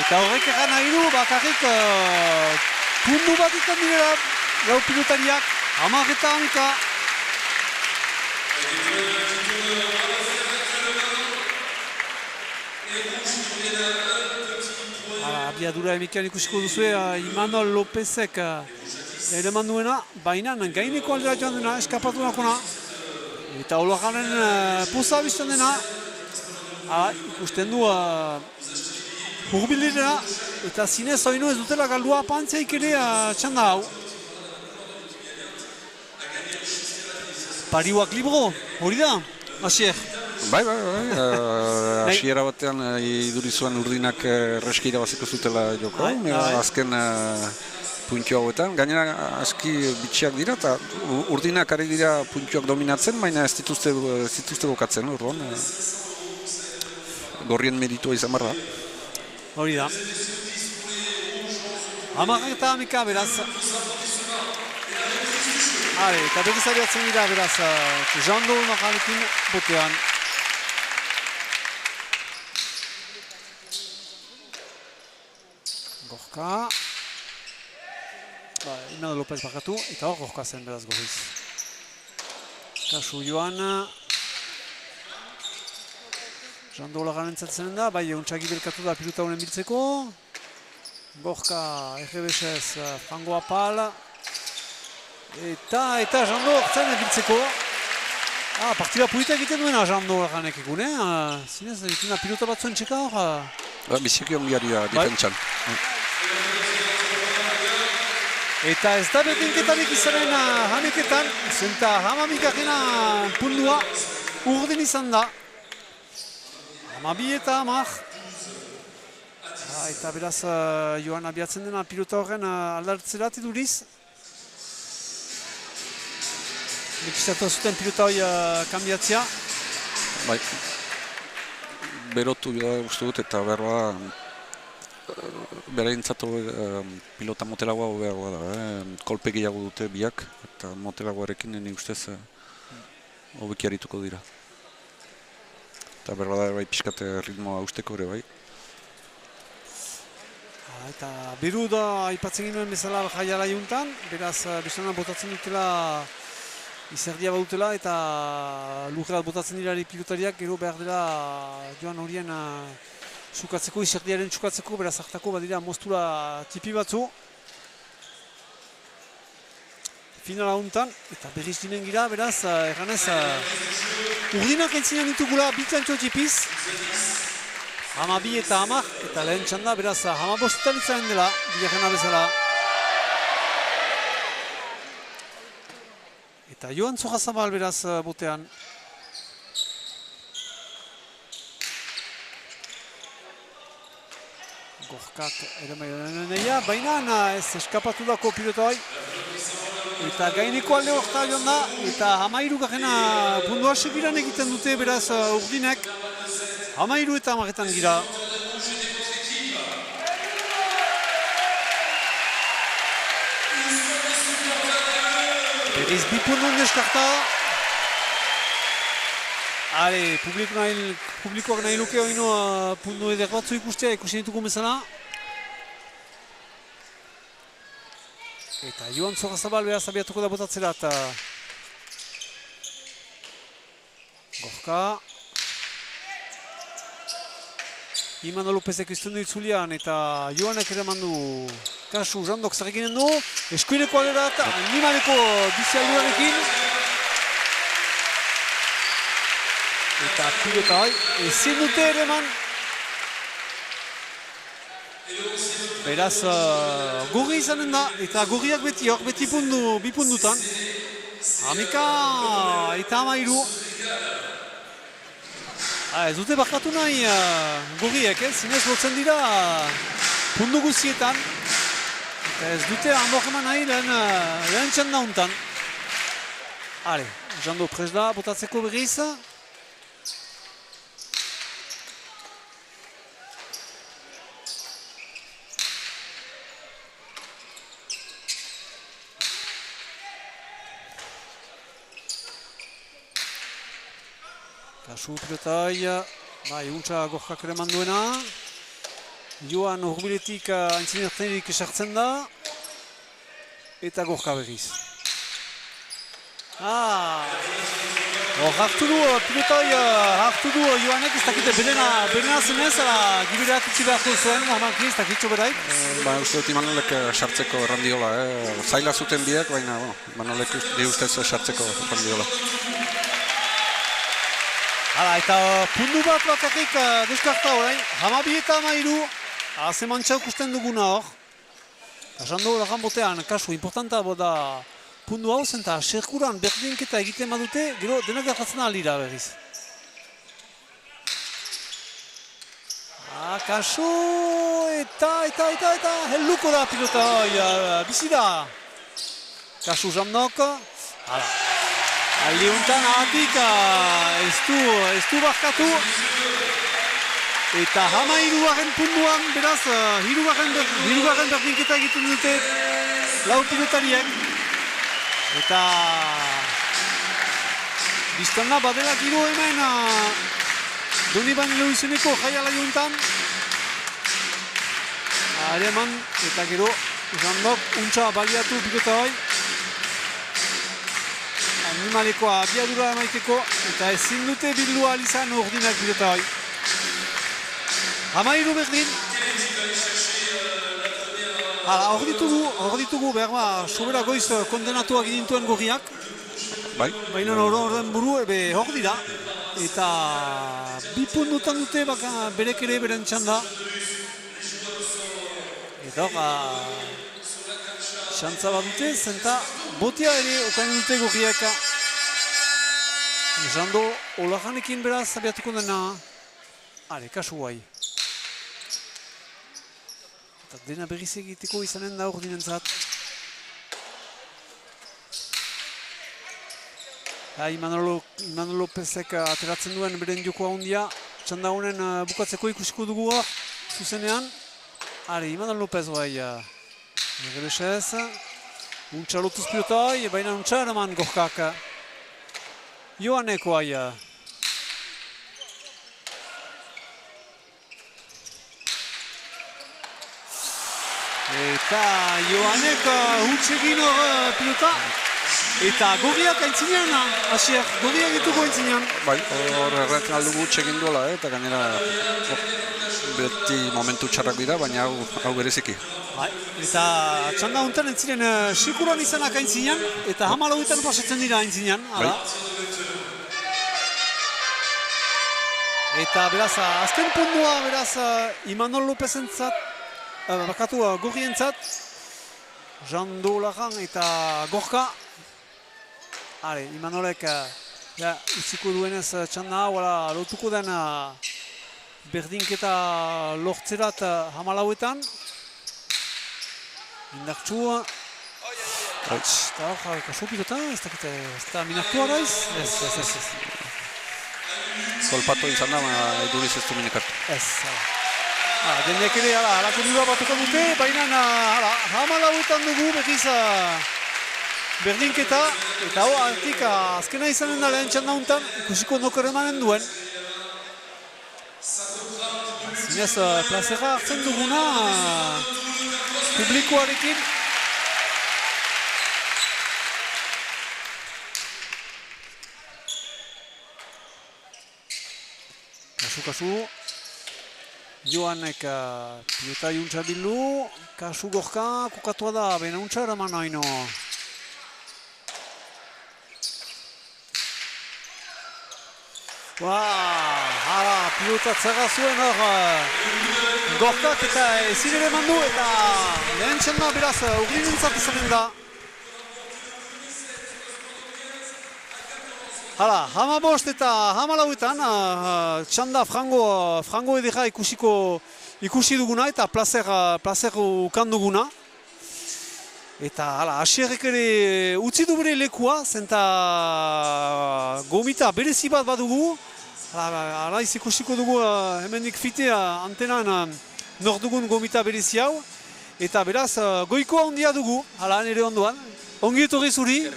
Eta horrek egan nahi du, bakarrik pundu bat ikan direrat. Gau pilotariak, 10 eta 11. Abiadura emikian ikusiko duzue Imanol Lopezek eleman duena, baina gaineko aldera joan dena, eskapatu nakona. Eta olagaren poza biztan dena, ikusten du hurbilera, eta zinez haino ez dutela galdua pantzeik ere txanda hau. Pariuak libro, hori da, Asier? Bai, hasiera batean idurizuan urdinak erreski irabaziko zutela joko, azken puntio hauetan. Gainera aski bitxiak dira eta urdinak ari dira puntioak dominatzen, baina ez dituzte bokatzen, orduan. Gorrien meritua izan barra. Hori da. 10 eta 11 beraz. Eta berriz abiatzen dira beraz Jando Nogalekin botean. Gorka. Imanol Lopez bakatu, eta hor Gorka zen beraz gorriz. Kasu Joan. Jando Lagaren entzatzen da, bai untxagi belkatu da pilota honen biltzeko. Gorka errebesez frango apal. Eta Jando hartzen biltzeko. Partida polita egiten duena Jando Laganek egun, zinez, dituna pilota batzuen txeka hor. Biziki ongiari da, difentsan. Eta ez da betenketarik izanen hameketan, zenta hamamikarena pundua urdin izan da. 12 eta 10. Eta beraz Joan abiatzen dena pilota horren aldartzerat eduriz. Bekistatu zuten pilota hori kanbiatzea. Bai. Berotu da uste dut eta berroa bereintzatu pilota motelagoa behar da. Kolpe gehiago dute biak eta motelagoarekin nik ustez hobeki arituko dira. Eta berroa da bai pixkate ritmoa usteko ere bai. Eta beru da aipatzen ginoen bezala jaiala juntan, beraz bestana botatzen dutela izerdia badutela eta lurrerat botatzen dira pilotariak, gero behar dela joan horien sukatzeko, izerdiaren sukatzeko, beraz hartako badira moztura tipi batzu. Finala hontan, eta berriz dinen gira, beraz, erganez, urdinak entzinen ditugula bitantxo tipiz. 12 eta 10, eta lehen txanda, beraz, 15 izanen dela, bigarrena bezala. Eta Joan Zorrazabal beraz botean. Gorkak ere naia, baina ez eskapatu dako pilota bai. Eta gaineko alde horta joan da, eta 13 garrena pundua segiran egiten dute beraz urdinek. 13 eta 10etan gira. Berriz bipundun deskarta. Ale, publikoak nahi luke oino pundu eder batzu ikustea, ikusi dituko bezala. Eta Joan Zorrazabal behar zabiatuko da botatzera eta Gorka. Imano Lopezek izten du itzulian eta Joanek ere mandu kasu Jandok zarrekinen du. Eskuineko alera eta animaleko bizialduarekin. Eta pilota bai, ezin dute ere eman. Beraz, gorri izanen da, eta gorriak beti hor, beti bipundutan. Hamika eta 13. Ez dute bakatu nahi gorriak, zinez lotzen dira pundu guzietan. Eta ez dute handokeman nahi lehen txanda hontan. Hale, Jando prest da, botatzeko berriz. Kasu pilotai, bai, untsa Gorkak ere manduena. Joan horbiletik aintzinertenerik esartzen da. Eta Gorka berriz. Hor hartu du, pilotai hartu du Joanek, ez dakite berena zenez, gibireak itzi beharko zuen, normalki ez dakitxo beraik. Uste dut Imanolek sartzeko errandiola, zaila zuten biak, baina Imanolek ustez sartzeko errandiola. Hala, eta pundu bat bakarrik deskarta orain, 12 eta 13, azemantxa ikusten duguna hor. Kasando lagan botean, kasu, importanta da pundu hau zen, eta serkuran berdinketa egiten badute, gero denak gertatzen alira berriz. Kasu, eta, helduko da pilota, bizi da. Kasu Jandok, hala. Aldi honetan ahatik ez du barkatu. Eta 13 punduan, beraz, hirugarren berdinketa egiten dute lau pilotariek. Eta biztan da, badela giro hemen Donibane Lohizuneko jaialai honetan. Areman, eta gero, Jandok untsa baliatu pilota hoi. Animaleko abiadura emaiteko eta ezin dute bildu alizan ordinak pilota hoi. 13 berdin. Hor ditugu behar ba, sobera goiz kondenatuak gintuen gorriak. Baina horren buru hor dira. Eta bipundutan dute berek ere beren txanda. Eta hor, xantza bat dute, zenta botia ere okain dute gorriak. Jando olajanekin beraz abiatuko dena. Hale, kasu guai. Eta dena berriz egiteko izanen da ordinentzat. Imanol Lopezek ateratzen duen beren jokoa handia. Txanda honen bukatzeko ikusiko dugu zuzenean. Hale, Imanol Lopez bai. Negeresez. Untsa lotuz pilotai, baina untsa eraman Gorkak. Joaneko aia. Eta Joanek hutsegin hor pilota. Eta gorriak aintzinean, Asier, gorriak dituko aintzinean. Bai, hor erratzen aldugu hutsegin duela, eta gainera beti momentu txarrak dira, baina hau bereziki. Eta txanda honetan entziren sikuran izanak aintzinean, eta 14etan pasatzen dira aintzinean. Eta beraz, azken pundua, beraz, Imanol Lopezentzat, bakatu gorrientzat, Jando Lagan eta Gorka. Imanolek utziko duenez txanda hau, lotuko den berdinketa lortzerat 14etan. Indartsua. Eta hor, kasu pilota, ez da minartua gaiz? Ez. Kolpatu izan da, eduriz ez du minekartu. Ez, jendeak ere halako nula batuko dute, baina 14etan dugu betiz berdinketa, eta hor, artik azkena izanen da lehen txanda honetan, ikusiko nokere emanen duen. Zinez, plazera hartzen duguna publikoarekin. Kasu, Joanek pilota juntza bildu, kasu gorka kokatua da, bena untza eraman haino. Pilota txarra zuen hor gorkak eta ezin ere mandu eta lehen txanda beraz urdinintzat izanen da. 15 eta 14etan txanda frango edera ikusi duguna eta placer ukan duguna. Eta Asierrek ere utzi du bere lekua, zenta gomita berezi bat badugu. Araiz ikusiko dugu hemendik fitea antenan nor dugun gomita berezi hau. Eta beraz goikoa handia dugu, nire ondoan. Ongi etorri zuri,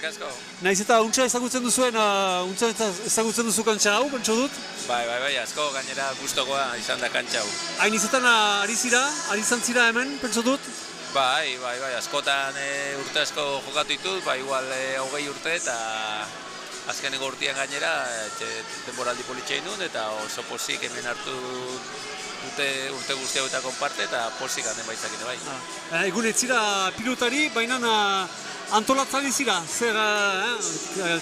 nahiz eta untsa ezagutzen duzuen, untsa ezagutzen duzu kantxa hau, pentso dut? Bai, asko gainera gustokoa izan da kantxa hau. Hain izaten ari izan zira hemen, pentso dut? Bai, askotan urte asko jokatu ditut, igual 20 urte eta azkeneko urtean gainera denboraldi politxein dut eta oso pozik hemen hartu dute urte guzti hauetako parte eta pozik handen baitzakite bai. Egun ez zira pilotari, baina antolatzari zira, zer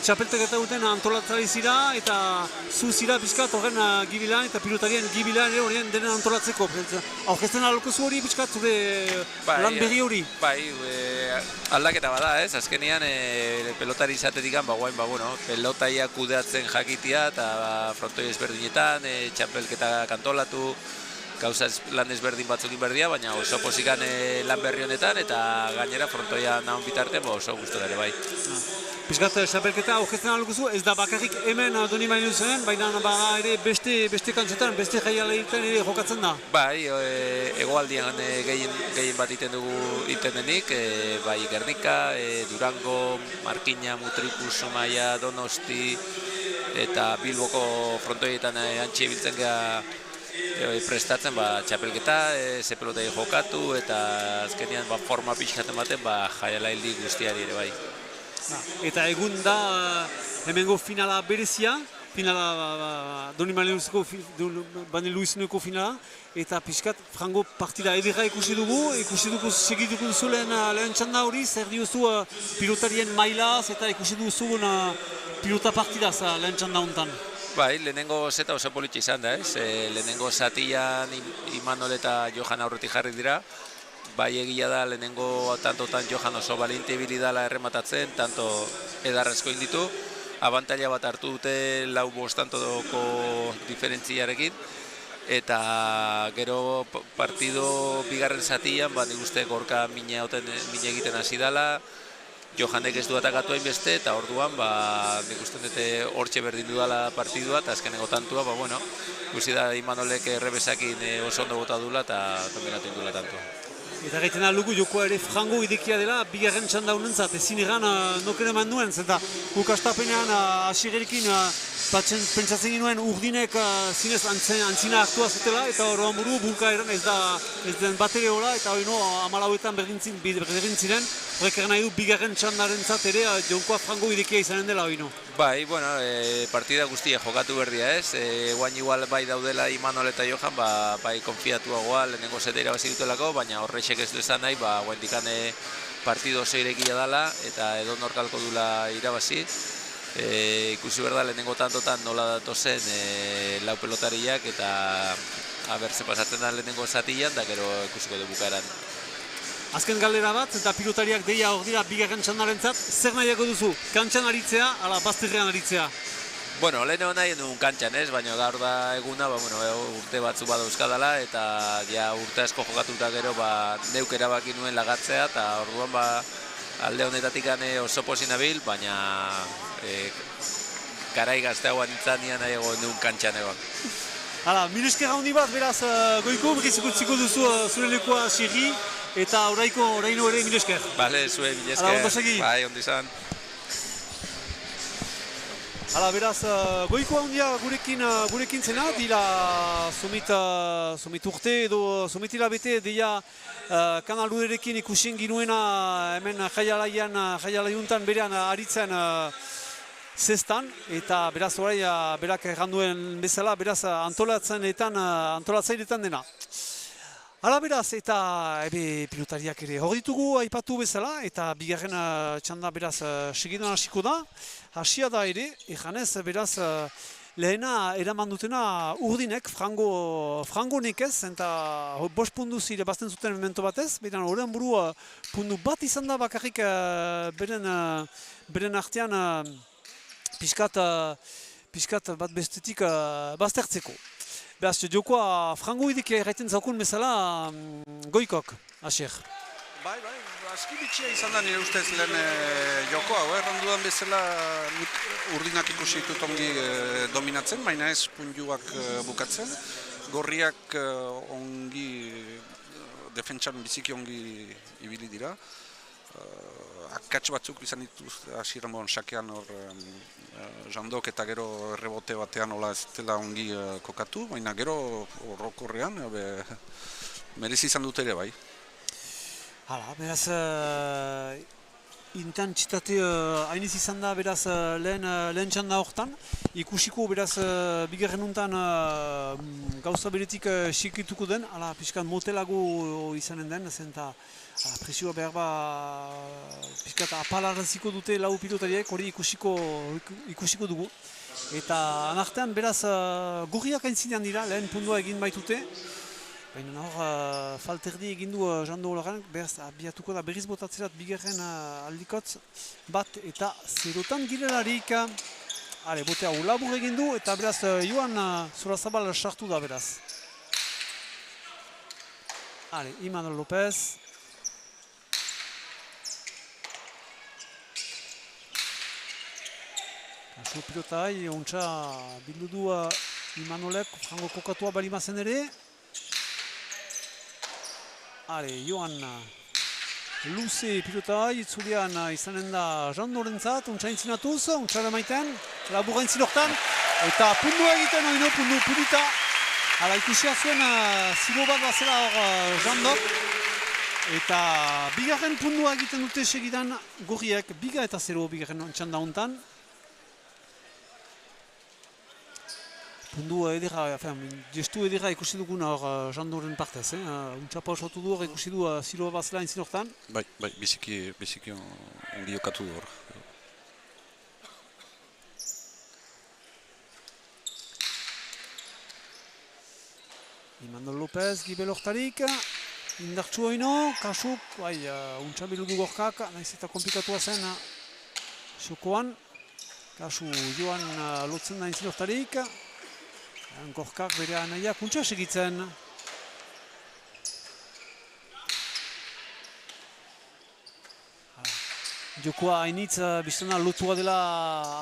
txapelteketa duten antolatzari zira eta zu zira pixkat horren gibilan eta pilotarien gibilan horien denen antolatzeko. Aurkezten aloko zu hori pixkat zure lan berri hori? Bai, aldaketa bada ez, azkenean pelotari izatetik pelotaia kudeatzen jakitia eta frontoi ezberdinetan, txapelketa kantolatu, gauza lan ezberdin batzukin berdia, baina oso posikan lan berri honetan eta gainera frontoia nahon bitartean oso guztu ere bai. Piskat txapelketa aurkezten alduzu, ez da bakarrik hemen Doni Mainuzen, baina ere beste kantzetan, beste jaialetan ere jokatzen da? Bai, hegoaldian gehien bat iten dugu iten denik, bai Gernika, Durango, Markina, Mutriku, Zumaia, Donosti eta Bilboko frontoietan antxe biltzen geha prestatzen txapelketa, ze pelotei jokatu eta azkenean forma pixkaten baten jaialaildi guztiari ere bai. Eta egun da hemengo finala berezia, finala Doni Luizeneko finala, eta pixkat frango partida edera ikusi dugu segituko duzu lehen txanda hori, zer diozu pilotarien mailaz eta ikusi duzu pilota partidaz lehen txanda honetan. Bai, lehenengo zeta oso politxe izan da, ez? Lehenengo zatian Imanol eta Johan aurretik jarri dira. Bai egia da, lehenengo tantotan Johan oso baliente ibili dala errematatzen, tanto edarrezko inditu. Abantaila bat hartu dute 4-5 tantoko diferentziarekin. Eta gero partido bigarren zatian, nik uste gorka mina egiten hasi dala. Johanek ez du atakatu hainbeste eta orduan nik uste dute hortxe berdin dudala partidua eta azkeneko tantua, guzi da Imanolek errebesakin oso ondo bota dula eta dominatu indula tantua. Eta gaiten aldugu jokoa ere frango idekia dela, bigarren txanda honentzat, ezin egan noken eman nuen, zenta guk astapenean Asierrekin pentsatzen ginuen urdinek zinez antzina hartua zutela, eta horrean buru bulka eran ez den batere hola, eta hori 14etan berdin ziren, horrek nahi du bigarren txandarentzat ere jokoa frango idekia izanen dela hori Bai, partida guztia jokatu berdia ez, guain igual bai daudela Imanol eta Johan, bai konfiatuagoa lehenengo zeta irabazi dutelako, baina horrexek ez du esan nahi, guendikan partido oso irekia dela eta edo norkalko dula irabazi. Ikusi berda lehenengo tantotan nola datozen lau pelotariak eta ze pasatzen da lehenengo zatian, da gero ikusiko du bukaeran. Azken galdera bat, eta pilotariak deia hor dira bigarren txandarentzat, zer nahiako duzu? Kantxan aritzea, ala bazterrean aritzea? Bueno, lehen hona nuen kantxan ez, baina gaur da eguna, urte batzu badauzkadala, eta ja urte asko jokatuta gero neuk erabaki nuen lagatzea, eta orduan alde honetatik oso posi nabil, baina garai gazteagoan nintzanian nahiago nuen kantxan egon. Hala, milesker handi bat, beraz, Goiko, berrizukutziko duzu zure lekoa Sirri, eta oraino ere milesker. Bale, zue milesker. Hala, ondo segi. Bai, ondo izan. Hala, beraz, Goiko handia gurekin zena, dila somit urte edo somitila bete, deia Kanal Uderekin ikusten ginuena hemen jaialaiuntan berean aritzen zestan, eta beraz orai berak erranduen bezala, beraz antolatzailetan dena. Hala beraz, eta pilotariak ere hor ditugu aipatu bezala, eta bigarren txanda beraz segidan hasiko da. Hasia da ere, ejanez beraz lehena eraman dutena urdinek, frango nekez, eta bost punduz irabazten zuten memento batez, beran horren buru pundu bat izan da bakarrik beren artean piskat bat bestetik baztertzeko. Beraz, jokoa frango idek erraiten zaukun bezala Goikok, Asier. Bai, aski bitxia izan da nire ustez lehen jokoa, errandudan bezala nik urdinak ikusi ditut ongi dominatzen, baina ez puntuak bukatzen. Gorriak ongi, defentsan biziki ongi ibili dira. Akats batzuk izan dituz hasieran sakean hor Jandok eta gero rebote batean hola ez dela ongi kokatu, baina gero horrokorrean merezi izan dut ere bai. Hala, beraz, intentsitate hainiz izan da beraz lehen txanda horretan. Ikusiko beraz bigarren untan gauza beretik sikituko den, hala pixkan motelago izanen den, zenta presioa behar pixkat apalaraziko dute lau pilotariek, hori ikusiko dugu. Eta anartean beraz gorriak aintzinean dira, lehen pundua egin baitute. Baina hor, falterdi egin du Jando Olaran, beraz abiatuko da berriz botatzerat bigarren aldikotz bat eta zerotan girelarik. Hale, bote hau labur egin du eta beraz Joan Zorazabal sartu da beraz. Hale, Imanol Lopez. Kasu pilotai, ontsa bildu du Imanolek, frango kokatua balimazen ere. Hale, Joan luze pilotai, itzulean izanen da Jandorentzat, ontsa intzinatuz, ontsara maiten, laburra intzin hortan, eta pundua egiten oino, pundita. Hala, ikusia zuen zilo bat bazela hor Jandok, eta bigarren pundua egiten dute segidan gorriek, biga eta zero bigarren txanda hontan. Pundu edera, gestu edera ikusi duguna hor Jandoren partez, untxapa osotu du hor ikusi du zilo bazela intzin hortan. Bai, biziki ongi jokatu du hor. Imanol Lopez, Gibel hortarik, indartsu oino, kasuk, untxabilu du gorkak, nahiz eta komplikatua zen xokoan. Kasu Joan lotzen da intzin hortarik. Gorkak bere anaiak untsa segitzen. Jokoa hainitz biztana lotua dela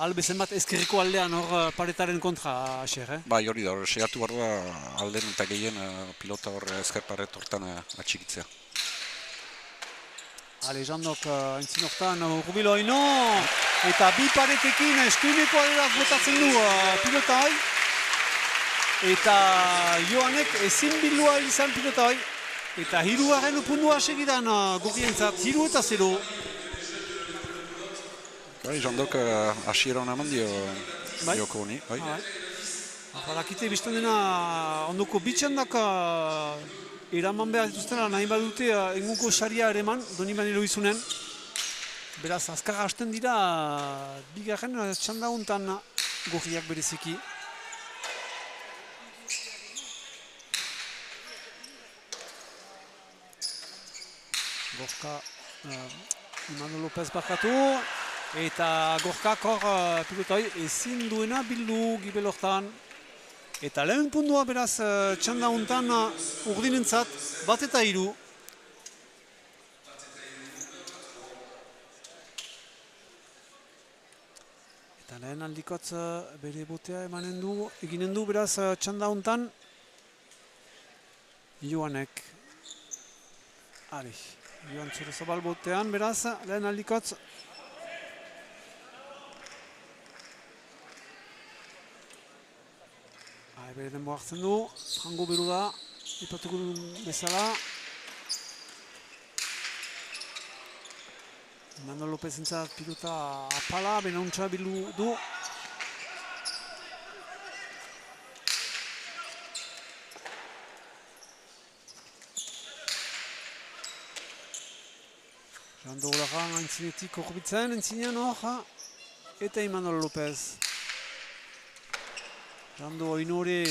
albezen bat ezkerreko aldean hor paretaren kontra, Asier, Bai, hori da, segatu behar da alden eta gehien pilota hor ezker paret hortan atxikitzea. Hale, Jandok entzin hortan urbilo oino, eta bi paretekin eskuineko aldeak botatzen du pilota hoi. Eta Joanek ezin bildua izan pilota hoi. Eta hiruaren pundua segidan gorrientzat, 3 eta 0. Bai, Jandok hasiera hona eman dio joko honi. Balakite bizten dena ondoko bitxandak eraman behar dituztena nahi badute enguko saria ere eman, Donibane Loizunen. Beraz, azkar hasten dira bigarren txanda hontan gorriak bereziki. Gorka Imanol Lopez bakatu. Eta Gorkak hor pilotoi ezin duena bildu gibel hortan. Eta lehen pundua beraz txanda hontan urdinentzat 1-3. Eta lehen aldikotz bere botea eginen du beraz txanda hontan Joanek. Joan Zorozabal botean beraz lehen aldikotz. Bere denbo hartzen du, Frango beru da, ipatuko bezala. Manuel López entzat pilota apala, benauntza bildu du. Jando Olagan aintzinetik horbitzen, entzinean hor, eta Manuel López. Jando Oinore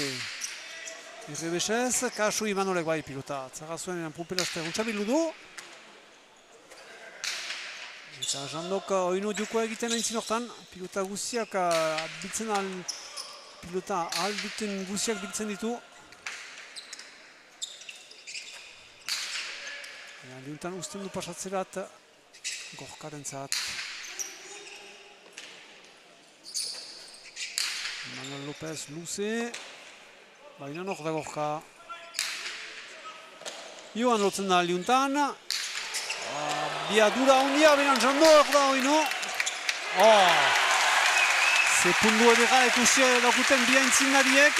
irrebesez, kasu Imanolek bai pilota. Zagazuen pupelazte guntza bildu du. Eta Jandok Oino jokoa egiten aintzin hortan. Pilota guziak biltzen pilota duten guziak biltzen ditu. Liuntan usten du pasatzerat Gorkaren zat. Manuel López luze, baina hor da Gorka. Joan lotzen da liuntan. Biadura ondia, benan Jando hor da Oino. Ze pundu edera ekusia daukuten bia intzinariek.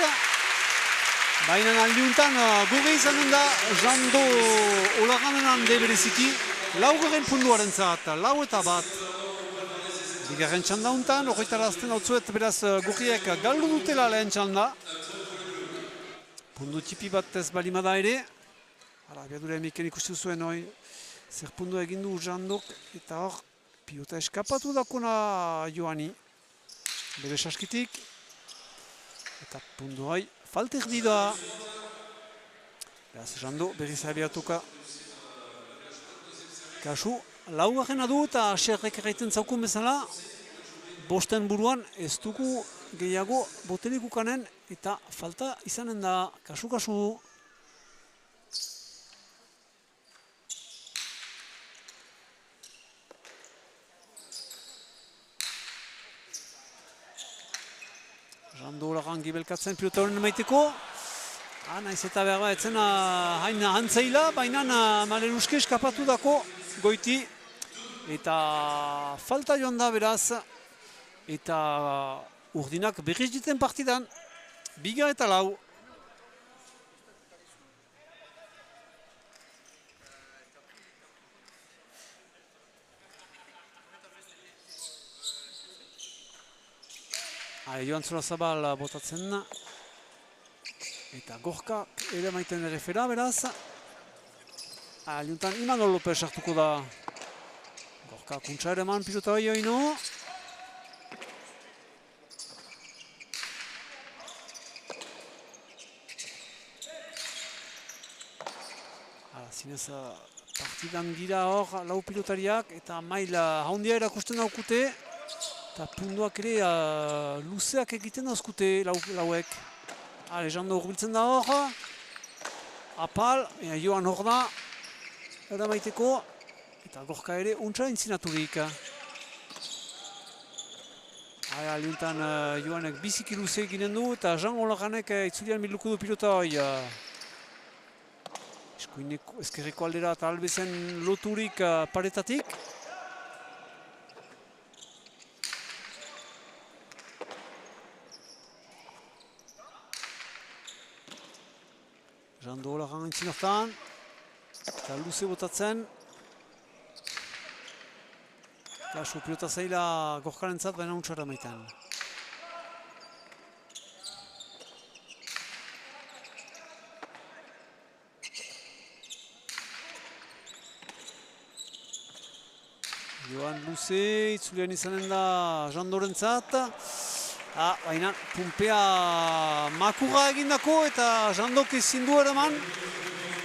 Baina aldiuntan gure izanen da Jando Olaganen hande bereziki. Laugaren punduaren zat, 4-1. Bigarren txanda hontan, horretarazten hautzuet beraz gurriek galdu dutela lehen txanda. Pundu tipi bat ez balimada ere. Abiadura emiken ikustu zuen hoi. Zer pundu egindu Jandok eta hor pilota eskapatu dakona Joani. Bere saskitik. Eta pundu hoi falter dida. Beraz Jando berriz abiatuka. Kasu. Laugarrena du eta aserrek erraiten zaukun bezala, bosten buruan ez dugu gehiago botelik ukanen eta falta izanen da kasu-kasu. Jando Olagan gibelkatzen pilota horren emaiteko. Naiz eta behar bat etzen hain antzaila, baina Maleruske eskapatu dako goiti. Eta falta joan da beraz, eta urdinak berriz diten partidan, 2-4. Joan Zorozabal botatzen, eta Gorka ere maiten errefera beraz. Liuntan Imanol López sartuko da. Gorka kuntza ere eman pilota hori Oino. Zinez partidan gira hor lau pilotariak eta maila haundia erakusten daukute. Eta punduak ere luzeak egiten dauzkute lauek. Jando urbiltzen da hor. Apal, Joan hor da. Eramaiteko. Eta Gorka ere untsa intzinaturik. Liuntan Joanek biziki luze eginen du eta Jean Olaganek itzulian bilduko du pilota hoi. Ezkerreko aldera eta albezen loturik paretatik. Jando Olagan entzin hortan. Eta luze botatzen. Kasu pilota zaila Gorkaren zat, baina untsara maitan. Joan luze, itzulean izanen da Jandoren zat. Baina pumpea makurra egindako eta Jandok ezin du eraman.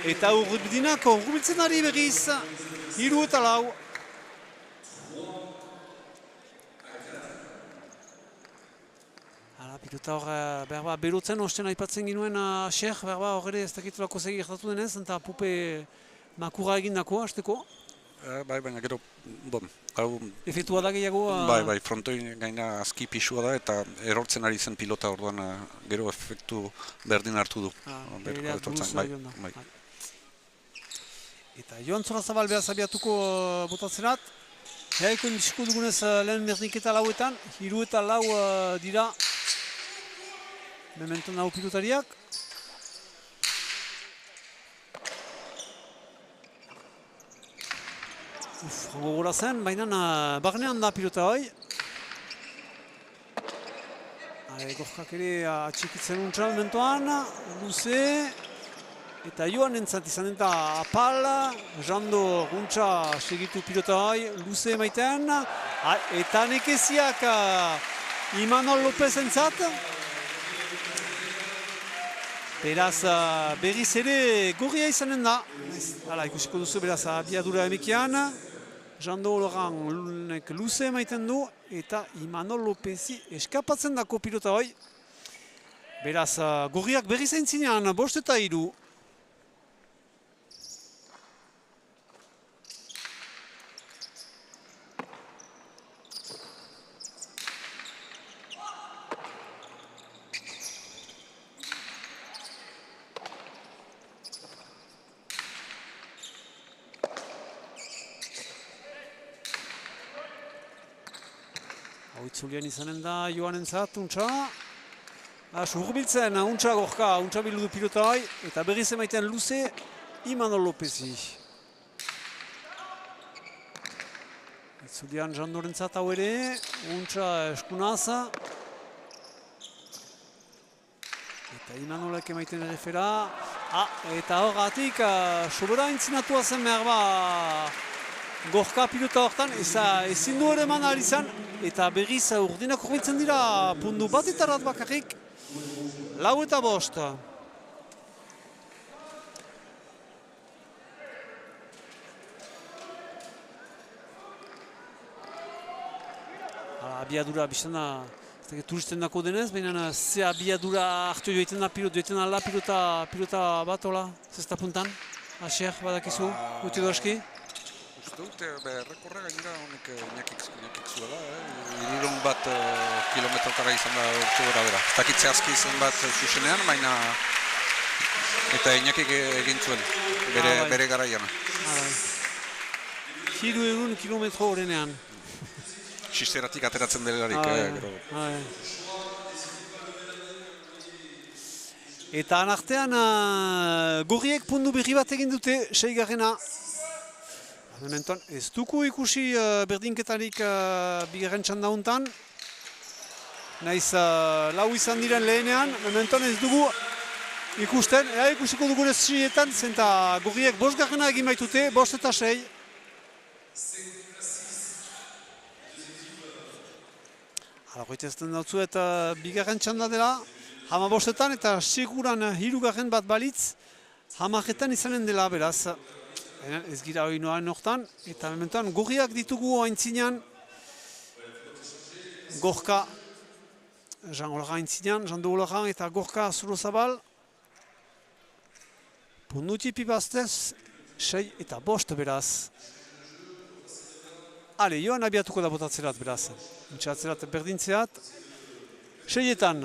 Eta urbidinak urbiltzen ari berriz. 3-4. pilota hor, berba, berotzen osten aipatzen ginuen Xer, berba, hor ere ez dakitulako segi gertatu denez, eta pupe makura egindako, hasteko. Bai, baina gero, bon, hau... Efektua da gehiago... Bai, frontoi gaina azki pisua da eta erortzen ari zen pilota orduan gero efektu berdin hartu du. Bereak buruz bai. Eta Joan Zorazabal behar zabiatuko botatzenat. Jaiko indizko dugunez lehen berdinketa lauetan, 3 eta 4 dira mementon hau pilotariak. Frango gora zen, baina barnean da pilota hoi. Gorkak ere atxikitzen untsa mementoan, luze. Eta Joan entzat izan eta apal, Jando guntza segitu pilota hoi, luze maiten. Eta nekeziak Imanol Lopez entzat. Beraz, berriz ere gorria izanen da. Hala, ikusiko duzu beraz abiadura emekian. Jando Loran luze maiten du eta Imanol Lopezi eskapatzen dako pilota hoi. Beraz, gorriak berriz aintzinean, 5 eta 3. Itzulian izanen da Joanentzat, untsa. Urbiltzen, untsa gorka, untsa bildu du pilota hoi, eta berriz emaiten luze Imanol Lopezi. Itzulian Jandorentzat hau ere, untsa eskunaz. Eta Imanolek emaiten errefera. Eta horretik, sobera intzinatua zen behar ba gorka pilota horretan, ezin du ere eman ahal izan. Eta berriz urdinak horretzen dira pundu bat eta rat bakarrik 4 eta 5. Abiadura biztana turisten dako denez, baina ze abiadura hartu joiten da pilota bat hola, zesta puntan. Asier, badakizu, guti doaski. Dute, errekorra gainera honek Iñakik zuela, Irirun bat kilometrotara izan da urte bera. Ez dakitze aski izan bat zuzenean, baina eta Iñakik egin zuen, bere garaian. 300 kilometro horrenean. Xisteratik ateratzen delarik, gero. Eta anartean, gorriek pundu berri bat egin dute, 6. Mementoan, ez duku ikusi berdinketarik bigarren txanda hontan. Naiz 4 izan diren lehenean, mementoan ez dugu ikusten. Ikusiko dugunez 6etan, zenta gorriek 5. egin baitute, 5 eta 6. Hala, goitezten dautzu eta bigarren txanda dela, 15etan eta seguran 3. bat balitz, 10etan izanen dela beraz. Ez gira hori noan hortan, eta mementoan gorriak ditugu haintzinean. Gorka, Jean Olaran haintzinean, Jando Olaran eta Gorka Zorozabal. Punduti pipaztez, 6 eta 5 beraz. Ale, Joan abiatuko da botatzerat beraz. Intxatzerat berdintzeat. 6etan.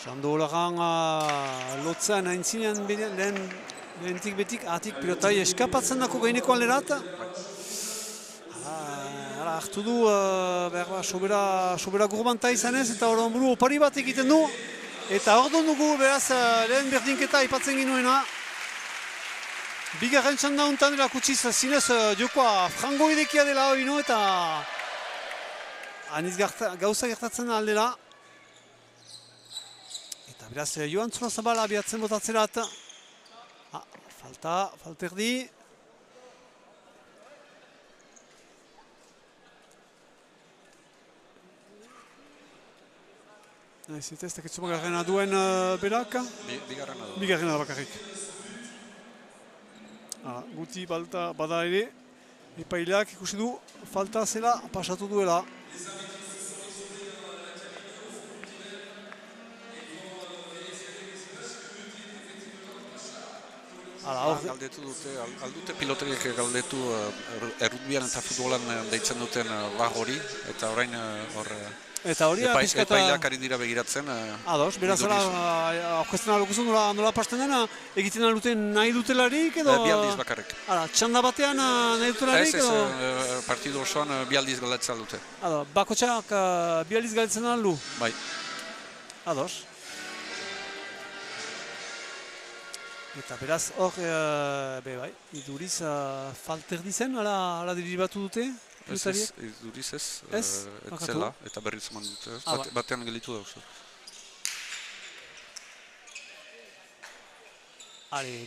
Jando Olaran lotzen haintzinean lehentik betik atik pilotai eskapatzen dako gaineko alerat. Hartu du sobera gurbanta izanez eta hor buru opari bat egiten du. Eta hor dugu beraz lehen berdinketa aipatzen ginuena. Bigarren txanda hontan dela kutsiz zinez jokoa frango idekia dela hori no eta aniz gauza gertatzen aldela. Eta beraz Joan Zorazabal abiatzen botatzerat. Falta erdi. Ez dakitzu bakarrena duen berak? Bigarrena du. Bigarrena bakarrik. Guti balta bada ere, epaileak ikusi du falta zela pasatu duela. Galdetu dute, aldute piloteriek galdetu errutbian eta futbolan deitzen duten bar hori, eta orain hor epaileak ari dira begiratzen. Ados, beraz aurkezten alokuzun nola pasten dena, egiten aluten nahi dutelarik edo... Bi aldiz bakarrik. Txanda batean nahi dutelarik edo... Ez, partidu osoan bi aldiz galdetzen aldute. Bakotxak bi aldiz galdetzen aldu? Bai. Ados. Eta beraz hor, bai, iduriz falterdi zen, ala diribatu dute? Ez, iduriz ez, etzela, eta berriz eman dute, batean gelitu da.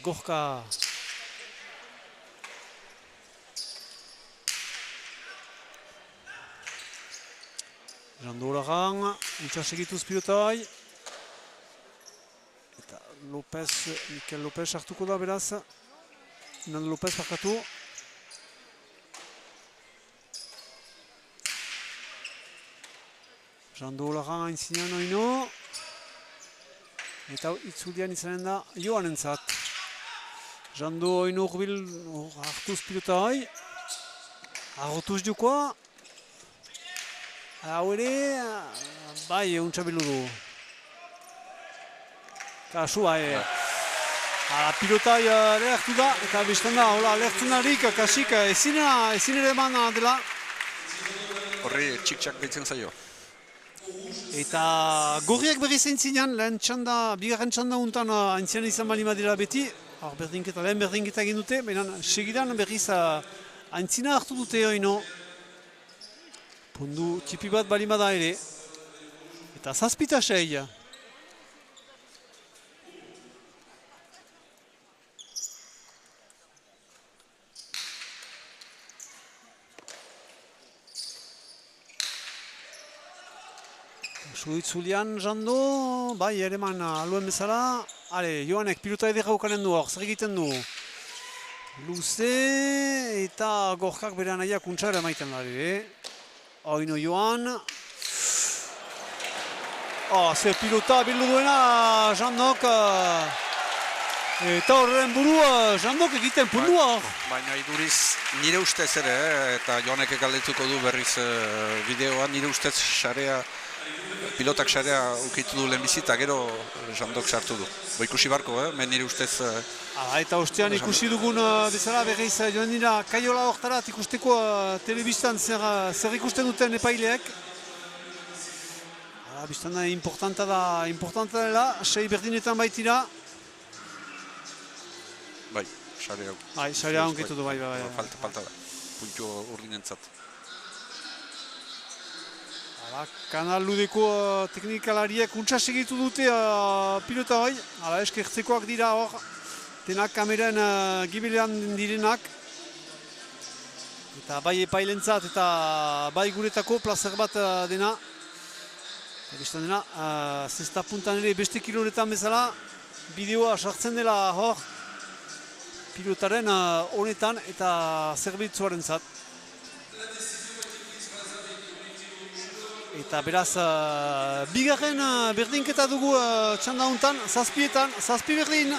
Gorka... Jando Olagan, itxas egituz pilotai. Mikel Lopez hartuko da beraz. Nando Lopez parkatu. Jando Olagan aintzinean oino. Eta itzulian izanen da Joanentzat. Jando oino urbil hartuz pilotai. Arrotuz dukoa. Hau ere, bai, untxabilu du. Kasu, pilotai lehertu da, eta biztan da, lehertu narik, kasik, ezin ere eman dela. Horri txik-txak deitzen zaio. Eta gorriak berriz aintzinean, bigarren txanda untan aintzian izan bali madira beti, lehen berdinketa egin dute, baina segidan berriz aintzina hartu dute oino. Pundu tipi bat bali bada ere. Eta zazpita sei. Suitzulian Jando, bai, ere man aluen bezala. Joanek pilota edera ukanen du hor, zer egiten du. Luze eta gorkak bere anaiak untxara maiten da ere. Oino Joan. Zer pilota bildu duena Jandok. Eta horren burua Jandok egiten pundu hor. Baina iduriz nire ustez ere, eta Joanek galdetuko du berriz bideoan, nire ustez pilotak sarea ukitu du lehenbizi eta gero Jandok sartu du. Ikusi barko, nire ustez... Eta ostean ikusi dugun bezala berriz joan dira kaiola hortarat ikusteko telebistan zer ikusten duten epaileek. Bistan da importanta dela, sei berdinetan baitira. Bai, sarea. Bai, sarea onkitu du, bai. Falta da, puntu urdinentzat. Kanal Ludeko teknikalariek untsa segitu dute pilota bai. Eskertzekoak dira hor, denak kameren gibilean direnak. Eta bai epailentzat eta bai guretako plazer bat dena. Bistan dena, zesta puntan ere beste kiloretan bezala, bideoa sartzen dela hor, pilotaren honetan eta zerbitzuaren zat. Eta beraz, bigarren berdinketa dugu txanda honetan, zazpietan, zazpi berdin.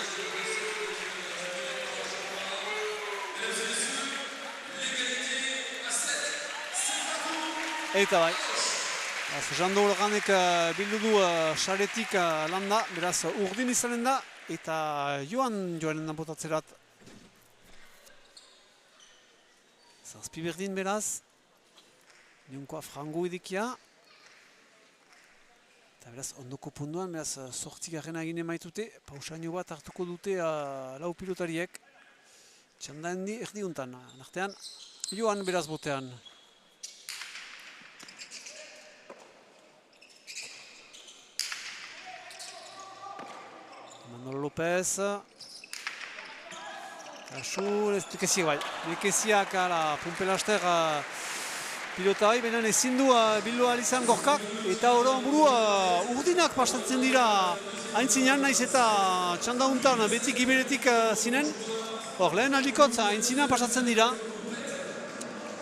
Eta bai. Jando Olaganek bildu du saretik landa, beraz urdin izanen da, eta joanen da botatzerat. Zazpi berdin beraz, nionkoa frango edekia. Eta beraz ondoko punduan, beraz sortzigarrena egin emaitute, pausaino bat hartuko dute lau pilotariek. Txanda erdi untan, nartean joan beraz botean. Manolo Lopez. Kasu, lekeziak bai. Lekeziak pumpelaster pilota bai, baina ezin du bildu izan gorkak. Eta horren burua urdinak pasatzen dira aintzinean, naiz eta txanda untan beti giberetik zinen. Hor, lehen aldikotz, aintzina pasatzen dira.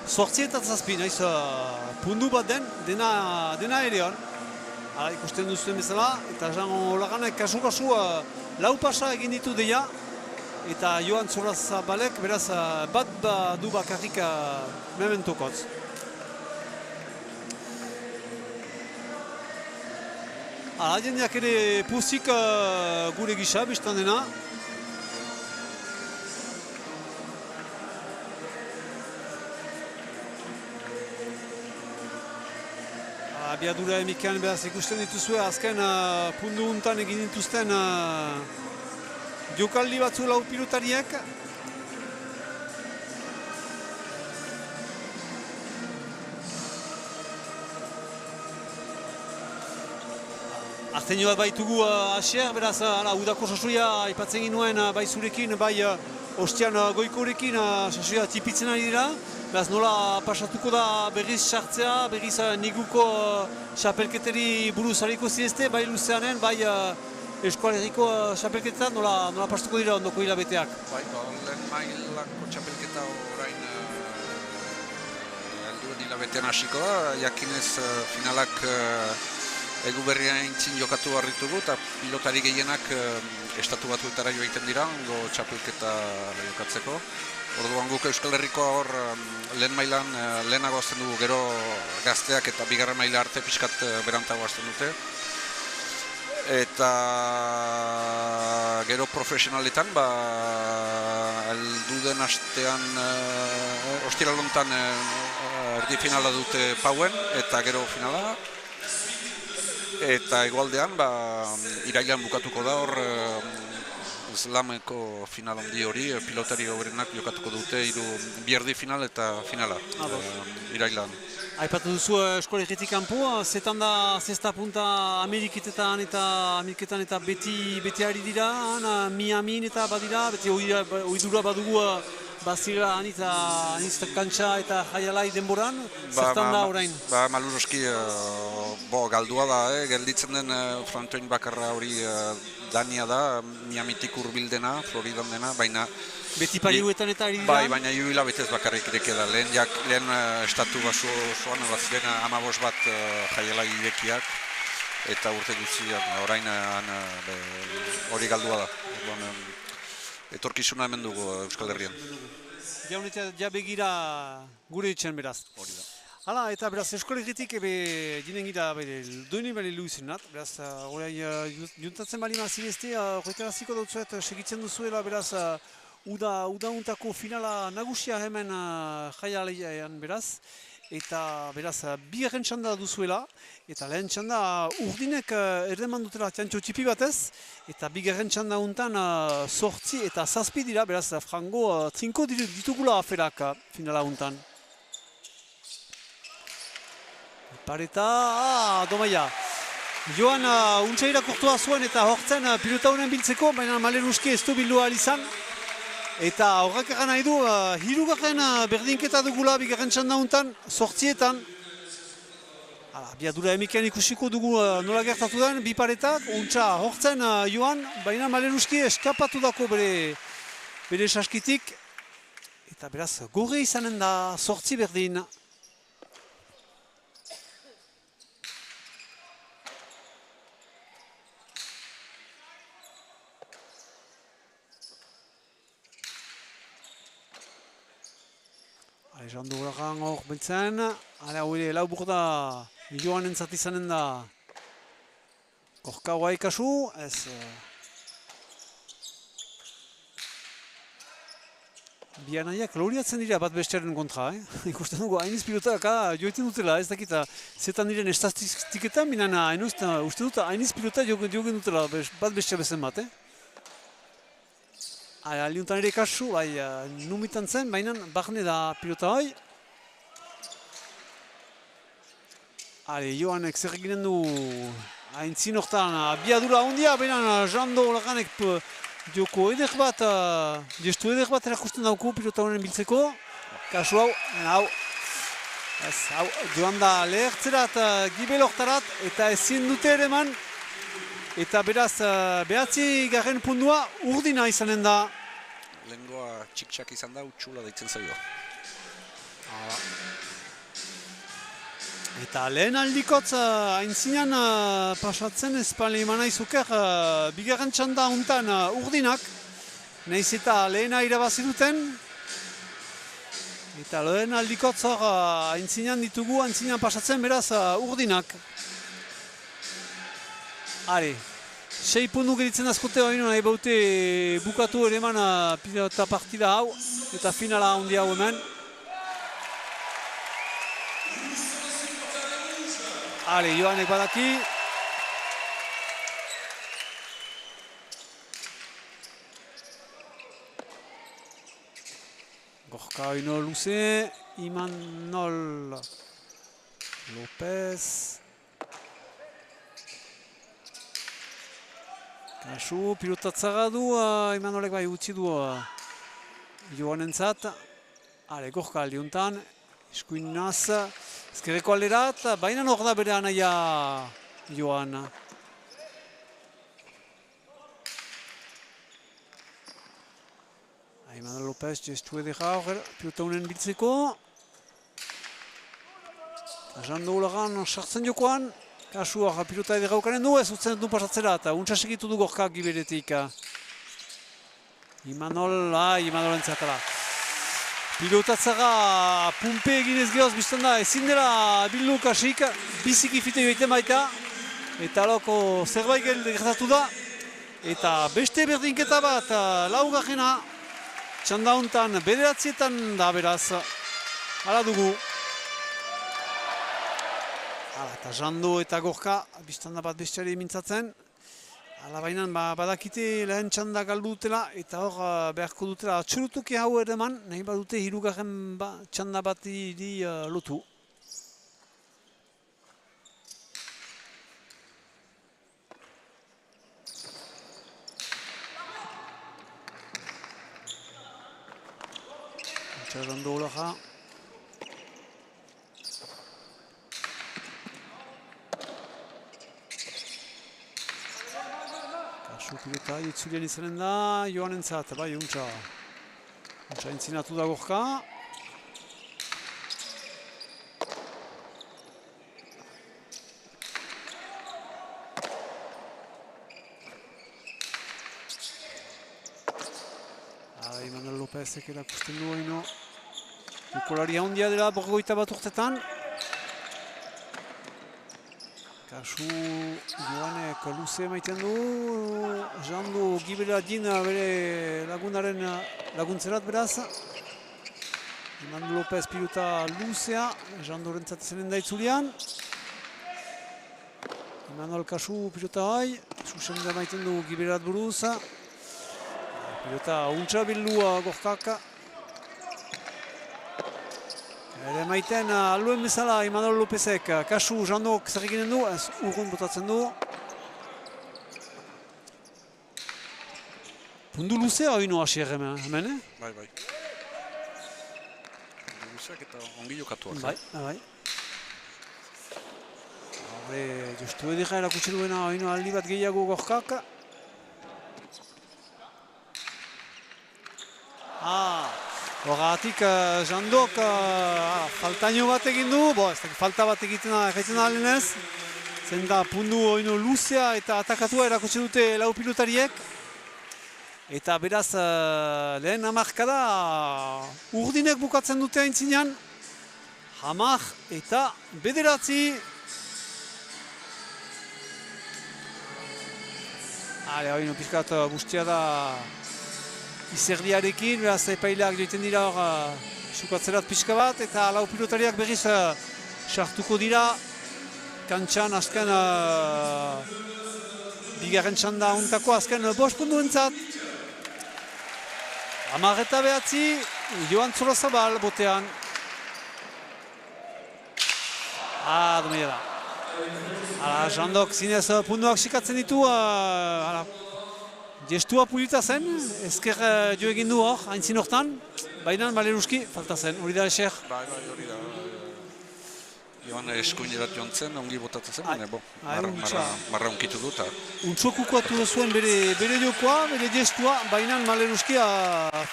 8-7, naiz pundu bat dena ere hor. Hala ikusten duzuen bezala, eta jango laganek kasu-kasu lau pasa egin ditu deia. Eta Joan Zorrazabalek, beraz, bat du bakarrik mementokotz. Hala, jendeak ere puzik gure gisa, biztan dena. Abiadura emikan behaz ikusten dituzue, azken pundu untan egin dituzten jokaldi batzu lau pilotariek. Arteño bat baitugu asier, beraz, udako sasoia aipatzen ginuen bai zurekin, bai ostian goikorekin sasoia tipitzen ari dira. Beraz, nola pasatuko da berriz sartzea, berriz niguko xapelketeri buruz hariko zirezte, bai luzeanen, bai eskualeriko xapelketetan, nola pasatuko dira ondoko hilabeteak? Bai, lehen mailako txapelketa orain helduen hilabetean hasiko da, jakinez finalak egu berrian aintzin jokatu harritugu, eta pilotari gehienak estatu batuetara joaiten dira, ongo txapelketa jokatzeko. Orduan guk Euskal Herrikoa hor lehen mailan lehenago azten dugu, gero gazteak eta bigarren maila arte pixkat berantago azten dute. Eta gero profesionaletan, elduden astean, ostiral hontan erdi finala dute Pauen, eta gero finala. Eta egoaldean, irailan bukatuko da hor, Slameko final handi hori, pilotari hoberenak jokatuko dute bi erdi final eta finala, irailan. Aipatu duzu eskolegitik kanpo, zetan da zesta punta Ameriketan eta beti ari dira, Miamin eta badira, beti oidura badugu bazira anitz kantxa eta jaialai denboran, zertan da orain? Maluroski galdua da, gelditzen den frontoin bakarra hori Dania da, Miamitik hurbildena, Floridan dena, baina... Beti pariuetan eta ari dira? Bai, baina hilabetez bakarrik ireke da. Lehen estatu basoan, baziren 15 bat jaialai irekiak, eta urte guztiak, orain hori galdua da. Etorkizuna hemen dugu Euskal Herrian. Jaunetea ja begira gure itxen beraz. Hori da. Hala, eta beraz, eskolegitik jinen gira doini bali luizenat, beraz, juntatzen bali mazirezte, horretaraziko dautzuet segitzen duzuela, beraz, udauntako finala nagusia hemen jaialaian beraz, eta beraz, bigarren txanda duzuela, eta lehen txanda urdinek erdeman dutela txantxo txipi batez, eta bigarren txanda untan 8 eta 7 dira, beraz, frango trinko ditugula aferak finala untan. Pareta, domaia. Joan untsa irakurtua zuen eta hortzen pilota honen biltzeko, baina maleruski ez du bildu ahal izan. Eta horrek egan nahi du, hirugarren berdinketa dugula bigarren txanda untan, 8etan. Abiadura emiken ikusiko dugu nola gertatu den, bi paretak, untsa hortzen joan, baina maleruski eskapatu dako bere saskitik. Eta beraz, gorre izanen da 8 berdin. Jandu horregan hor beltzen, hori laubur da Joan entzat izanen da Korkaua ikasu, ez... Bianaiak lauriatzen dira bat bestearen kontra, ikusten dugu hainiz pilotak joiten dutela, ez dakita zetan diren estatistiketan, binan uste dut hainiz pilota jogen dutela bat bestea bezen bat, Aliuntan ere kasu, numitan zen, baina bahne da pilota hoi. Joanek zer eginen du haintzin hortan abiadura hondia, baina Jando laganek joko edek bat, gestu edek bat erakusten dauko pilota honen biltzeko. Kasu hau, joan da lehertzerat gibel hortarat eta ezin dute ere man. Eta beraz, behatzi garren pundua urdina izanen da. lehengoa txik-txak izan da, utxula deitzen zaio. Eta lehen aldikotz aintzinan pasatzen ezpali manaizuker bigarren txanda hontan urdinak. Nahiz eta lehena irabazi duten. Eta lehen aldikotz aintzinan ditugu, aintzinan pasatzen beraz urdinak. Are, 6 puntu geritzen azkote hori nahi baute bukatu ere eman pilota partida hau. Eta finala handi hau hemen. Are, Joanek badaki. Gorka oino luze, Imanol Lopez. Kasu, pilotatzaga du, Imanolek bai utzi du Joanentzat. Are, Gorka aldiuntan, eskuin naz. Ezkerreko alderat, baina hor da bere anaia Joan. Imanol Lopez gestu edera hor, pilota honen biltzeko. Jando ulagan sartzen jokoan. Kasu hor, pilota edera haukanen du, ez utzen du pasatzera eta untsa segitu du Gorka giberetik. Imanol entzatela. Pilotatzara pumpe eginez gehoz biztan da, ezin dela bildu kasik, biziki fite joiten baita. Eta loko zerbait gertatu da. Eta beste berdinketa bat, laugarrena. Txanda hontan bederatzietan da beraz. Hala dugu. Eta Jando eta Gorka, biztan da bat besteari mintzatzen. Hala bainan badakite lehen txanda galdu dutela eta hor beharko dutela atxurutuki hau ere eman, nahi badute hirugarren txanda bat lotu. Jando ulaga. Pilota itzulian izanen da, Joanentzat, bai, untsa. Untsa entzinatu da Gorka. Imanol Lopezek erakusten du haino. Jokolari handia dela borgoita bat urtetan. Kasu Joanek luze emaiten du, Jando gibela din bere lagunaren laguntzerat beraz. Imanol Lopez pilota luzea, Jando rentzat zenen da itzulian. Imanol kasu pilota hai, susen da emaiten du gibelat buruz. Pilota untsa bildua Gorkak. Ere maiten aluen bezala Imanol Lopezek, kasu Jandok zer eginen du, ez urrun botatzen du. Pundu luzea oino hasi hemen, Bai. Pundu luzeak eta ongi jokatuak. Bai. Justu edika erakutsi duena oino aldi bat gehiago Gorkak. Horregatik Jandok faltaino bat egin du, falta bat egiten alenez. Zen da pundu oino luzea eta atakatua erakutsi dute lau pilotariek. Eta beraz lehen hamarkada urdinek bukatzen dute aintzinean. 10 eta 9. Oino pixkat guztia da izerdiarekin, beraz epaileak joiten dira hor sukatzerat pixka bat, eta lau pilotariak berriz sartuko dira kantxan azken bigarren txanda hontako azken 5 puntuentzat. 10 eta 9, Joan Zorozabal botean. Domea da. Jandok zinez puntuak sikatzen ditu, gestua pulita zen, ezker jo egin du hor, haintzin hortan, baina Maleruski falta zen, hori da eser. Bai, hori da. Joan eskuinerat joan zen, ongi botatzen zen, baina marra unkitu dut. Untxokukatu zuen bere jokoa, bere gestua, baina Maleruskia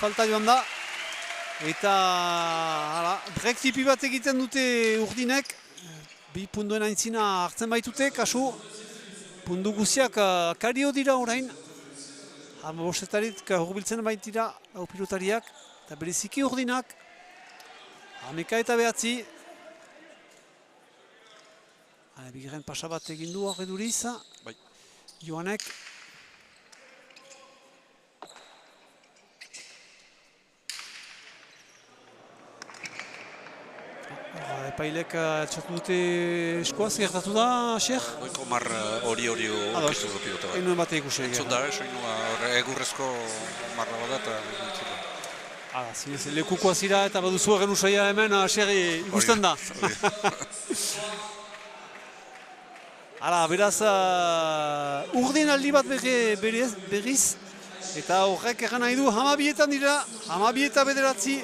falta joan da. Eta brek tipi bat egiten dute urdinek, 2 punduen aintzina hartzen baitute, kasu pundu guziak kario dira orain. Bostetarik hurbiltzen baitira pilotariak, eta bereziki urdinak, 11 eta 9. Bigarren pasa bat egin du hor eduriz, Joanek. Epailek txatu dute eskoaz, gertatu da, Xer? Goiko mar hori okizu du pilota bat. Egin bat ikusi. Entzun da, egurrezko marra bat eta entzun da. Lekukoa zira eta baduzu egen usaia hemen, Xer, ikusten da. Beraz, urdin aldi bat berriz, eta horrek egan nahi du, 12 dira, 12 eta 9,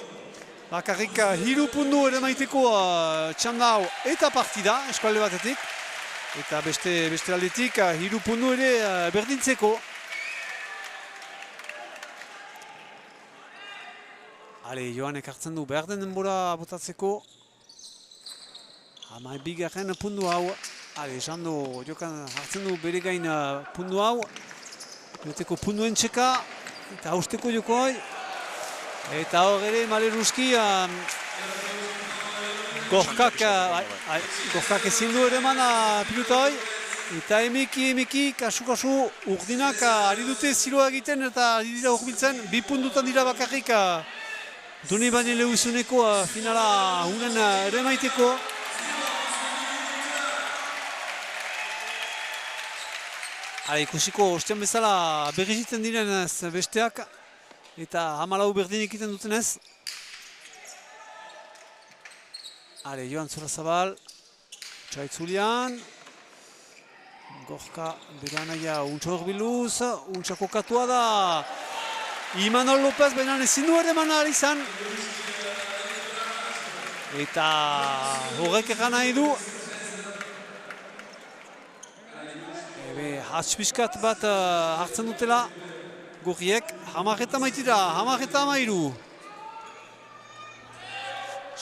bakarrik 3 pundu ere maiteko txanda hau eta partida, eskualde batetik, eta beste aldetik 3 pundu ere berdintzeko. Joanek hartzen du behar den denbora botatzeko, 12 pundu hau. Jando jokan hartzen du bere gain pundu hau, beteko punduen txeka, eta hausteko jokoi. Eta hor ere Maleruski gorkak ezin du ere eman pilota hoi. Eta emeki, kasu urdinak ari dute ziloa egiten eta ari dira urbiltzen, 2 pundutan dira bakarrik Donibane Lehuzuneko finala unen ere maiteko. Ikusiko ostean bezala berriziten diren besteak eta 14 berdin egiten dutenez. Joan Zorazabal, Txaitzulian, Gorka Beranaia untsa horbiluz, untsa kokatua da. Imanol Lopez benan ezin du ere eman ari izan. Eta horrek egan nahi du. Hatspizkat bat hartzen dutela gorriek, 10 eta maitira, 10 eta 13.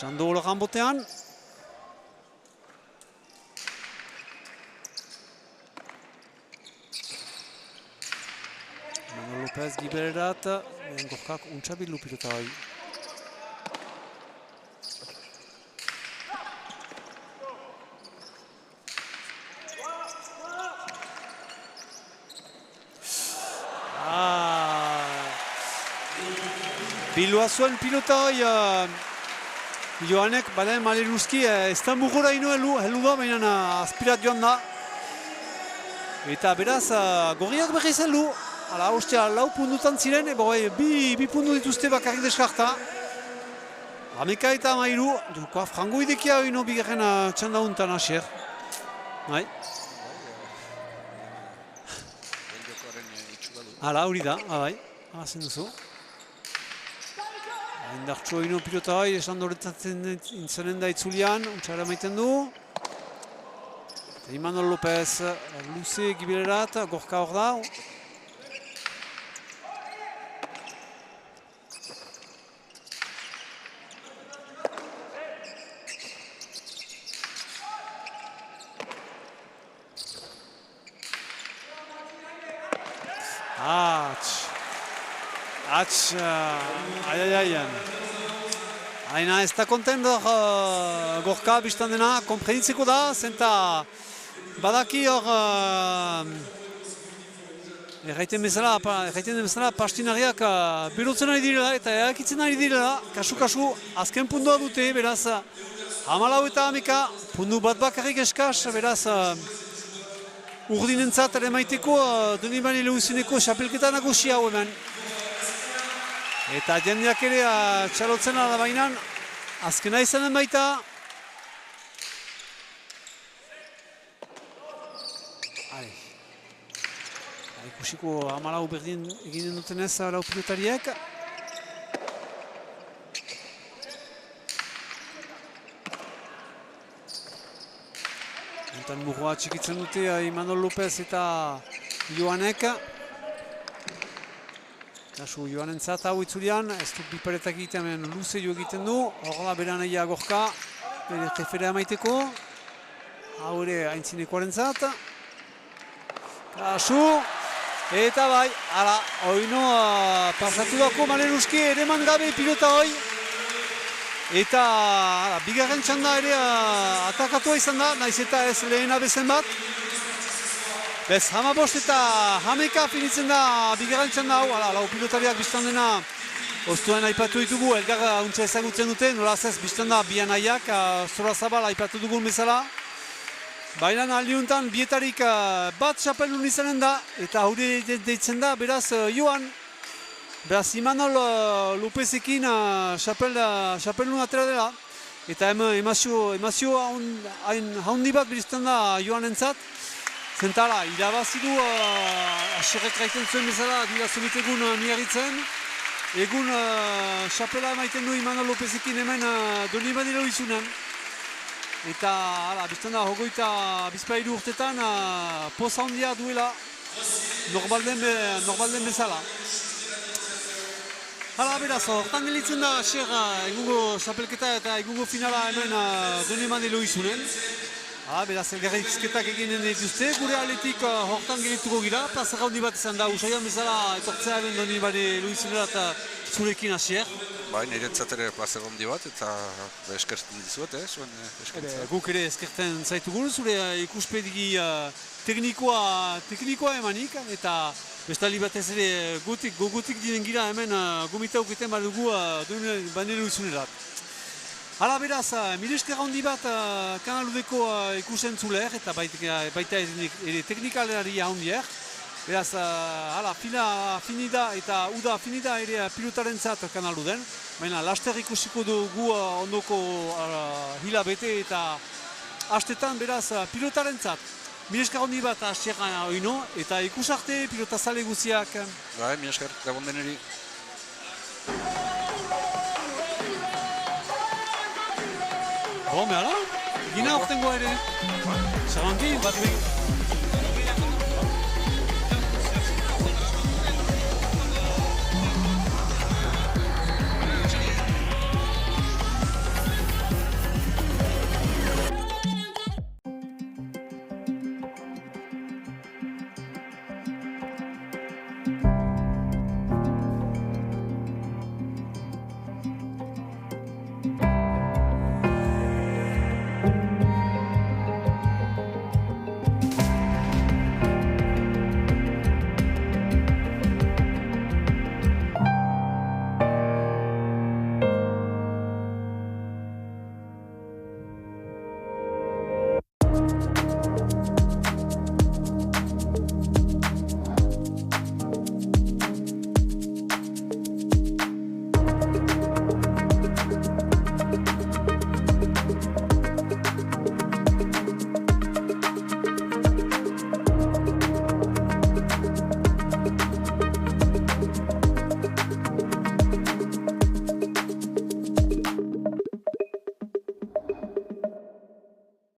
Jando Olagan botean. Manuel Lopez gibererat, gorkak untxabilu pilota hoi. Biloa zuen pilota hoi Joanek, baden Maleruski ez da mugura ino helu da, baina aspirat joan da. Eta beraz, gorriak berriz helu. Ostia, 4 pundutan ziren, 2 pundu dituzte bakarrik deskarta. 11 eta 13, jokoa frango idekia ino bigarren txanda untan Asier. Hori da, zen duzu. Indartsua ino pilota hoi, esan doretatzen intzenen da itzulian, untxara maiten du. Imanol Lopez, luze gibilerat, gorka hor da. Aina ez da kontendo gorka biztan dena, konprenitzeko da, zenta badaki hor erraiten bezala pastinariak berotzen ari direla eta erakitzen ari direla, kasu azken pundua dute, beraz 14 eta 11, pundu bat bakarrik eskaz, beraz urdinentzat ere maiteko Donibane Lehuzuneko xapelketa nagusia hau hemen. Eta jendeak ere txalotzen da bainan, azkena izanen baita. Ikusiko 14 berdin eginen dutenez lau pilotariek. murroa txikitzen dute Imanol Lopez eta Joanek. Kasu Joanentzat hau itzulian, ez dut biparetak egiten, hemen luze jo egiten du. Hor da bera nahi agorka, bere jeferea maiteko. Hau ere aintzinekoarentzat. Kasu, eta bai, ara, oino pasatu dako Maleruski ere mangabe pilota hoi. Eta bigarren txanda ere atakatua izan da, naiz eta ez lehena bezen bat. Bez, 15 eta 11 finitzen da bigarren txanda hau, lau pilotariak biztan dena oztuen aipatu ditugu, elgar untsa ezagutzen dute, nolaz ez biztan da bian nahiak, Zora Zabal aipatu dugun bezala. Baina aldiuntan bietarik bat txapeldun izanen da, eta haure deitzen da, beraz Joan. Beraz, Imanol Lopezekin txapeldun atera dela. Eta emazio haundi bat biztan da Joanentzat. Zentala, irabazidu aserrek gaiten zuen bezala, dira zumitegun miarritzen. Egun txapela emaiten du Imanol Lopezekin hemen Donibane izunen. Eta, biztan da, hogeita bizpairu urtetan poza handia duela normalden bezala. Hala, beraz, hortan gelitzen da egungo txapelketa eta egungo finala hemen Donibane izunen. Beraz, elgarrizketak eginen dituzte, gure aletik hortan gelituko gira, plazara handi bat izan da, usaian bezala etortzea hemen Donibane izunen eta zurekin hasier. Niretzat ere plazara handi bat eta eskertzen dizuet, zuen eskertzen. Guk ere eskertzen zaitugu, zure ikuspegi teknikoa emanik, eta bestali batez ere gogutik dinen gira hemen gomita uketen badugu Donibane izunerat. Hala, beraz, milesker handi bat kanaludeko ikusen zuler eta baita ere teknikalari handier. Beraz, finida eta uda finida ere pilotaren zat kanaluden. Baina, laster ikusiko dugu ondoko hilabete eta hastetan, beraz, pilotaren zat. Milesker handi bat hastean oino eta ikusarte pilotazale guziak. Milesker, gabon deneri. Hala, gina ortengoa ere. Zaganki, bat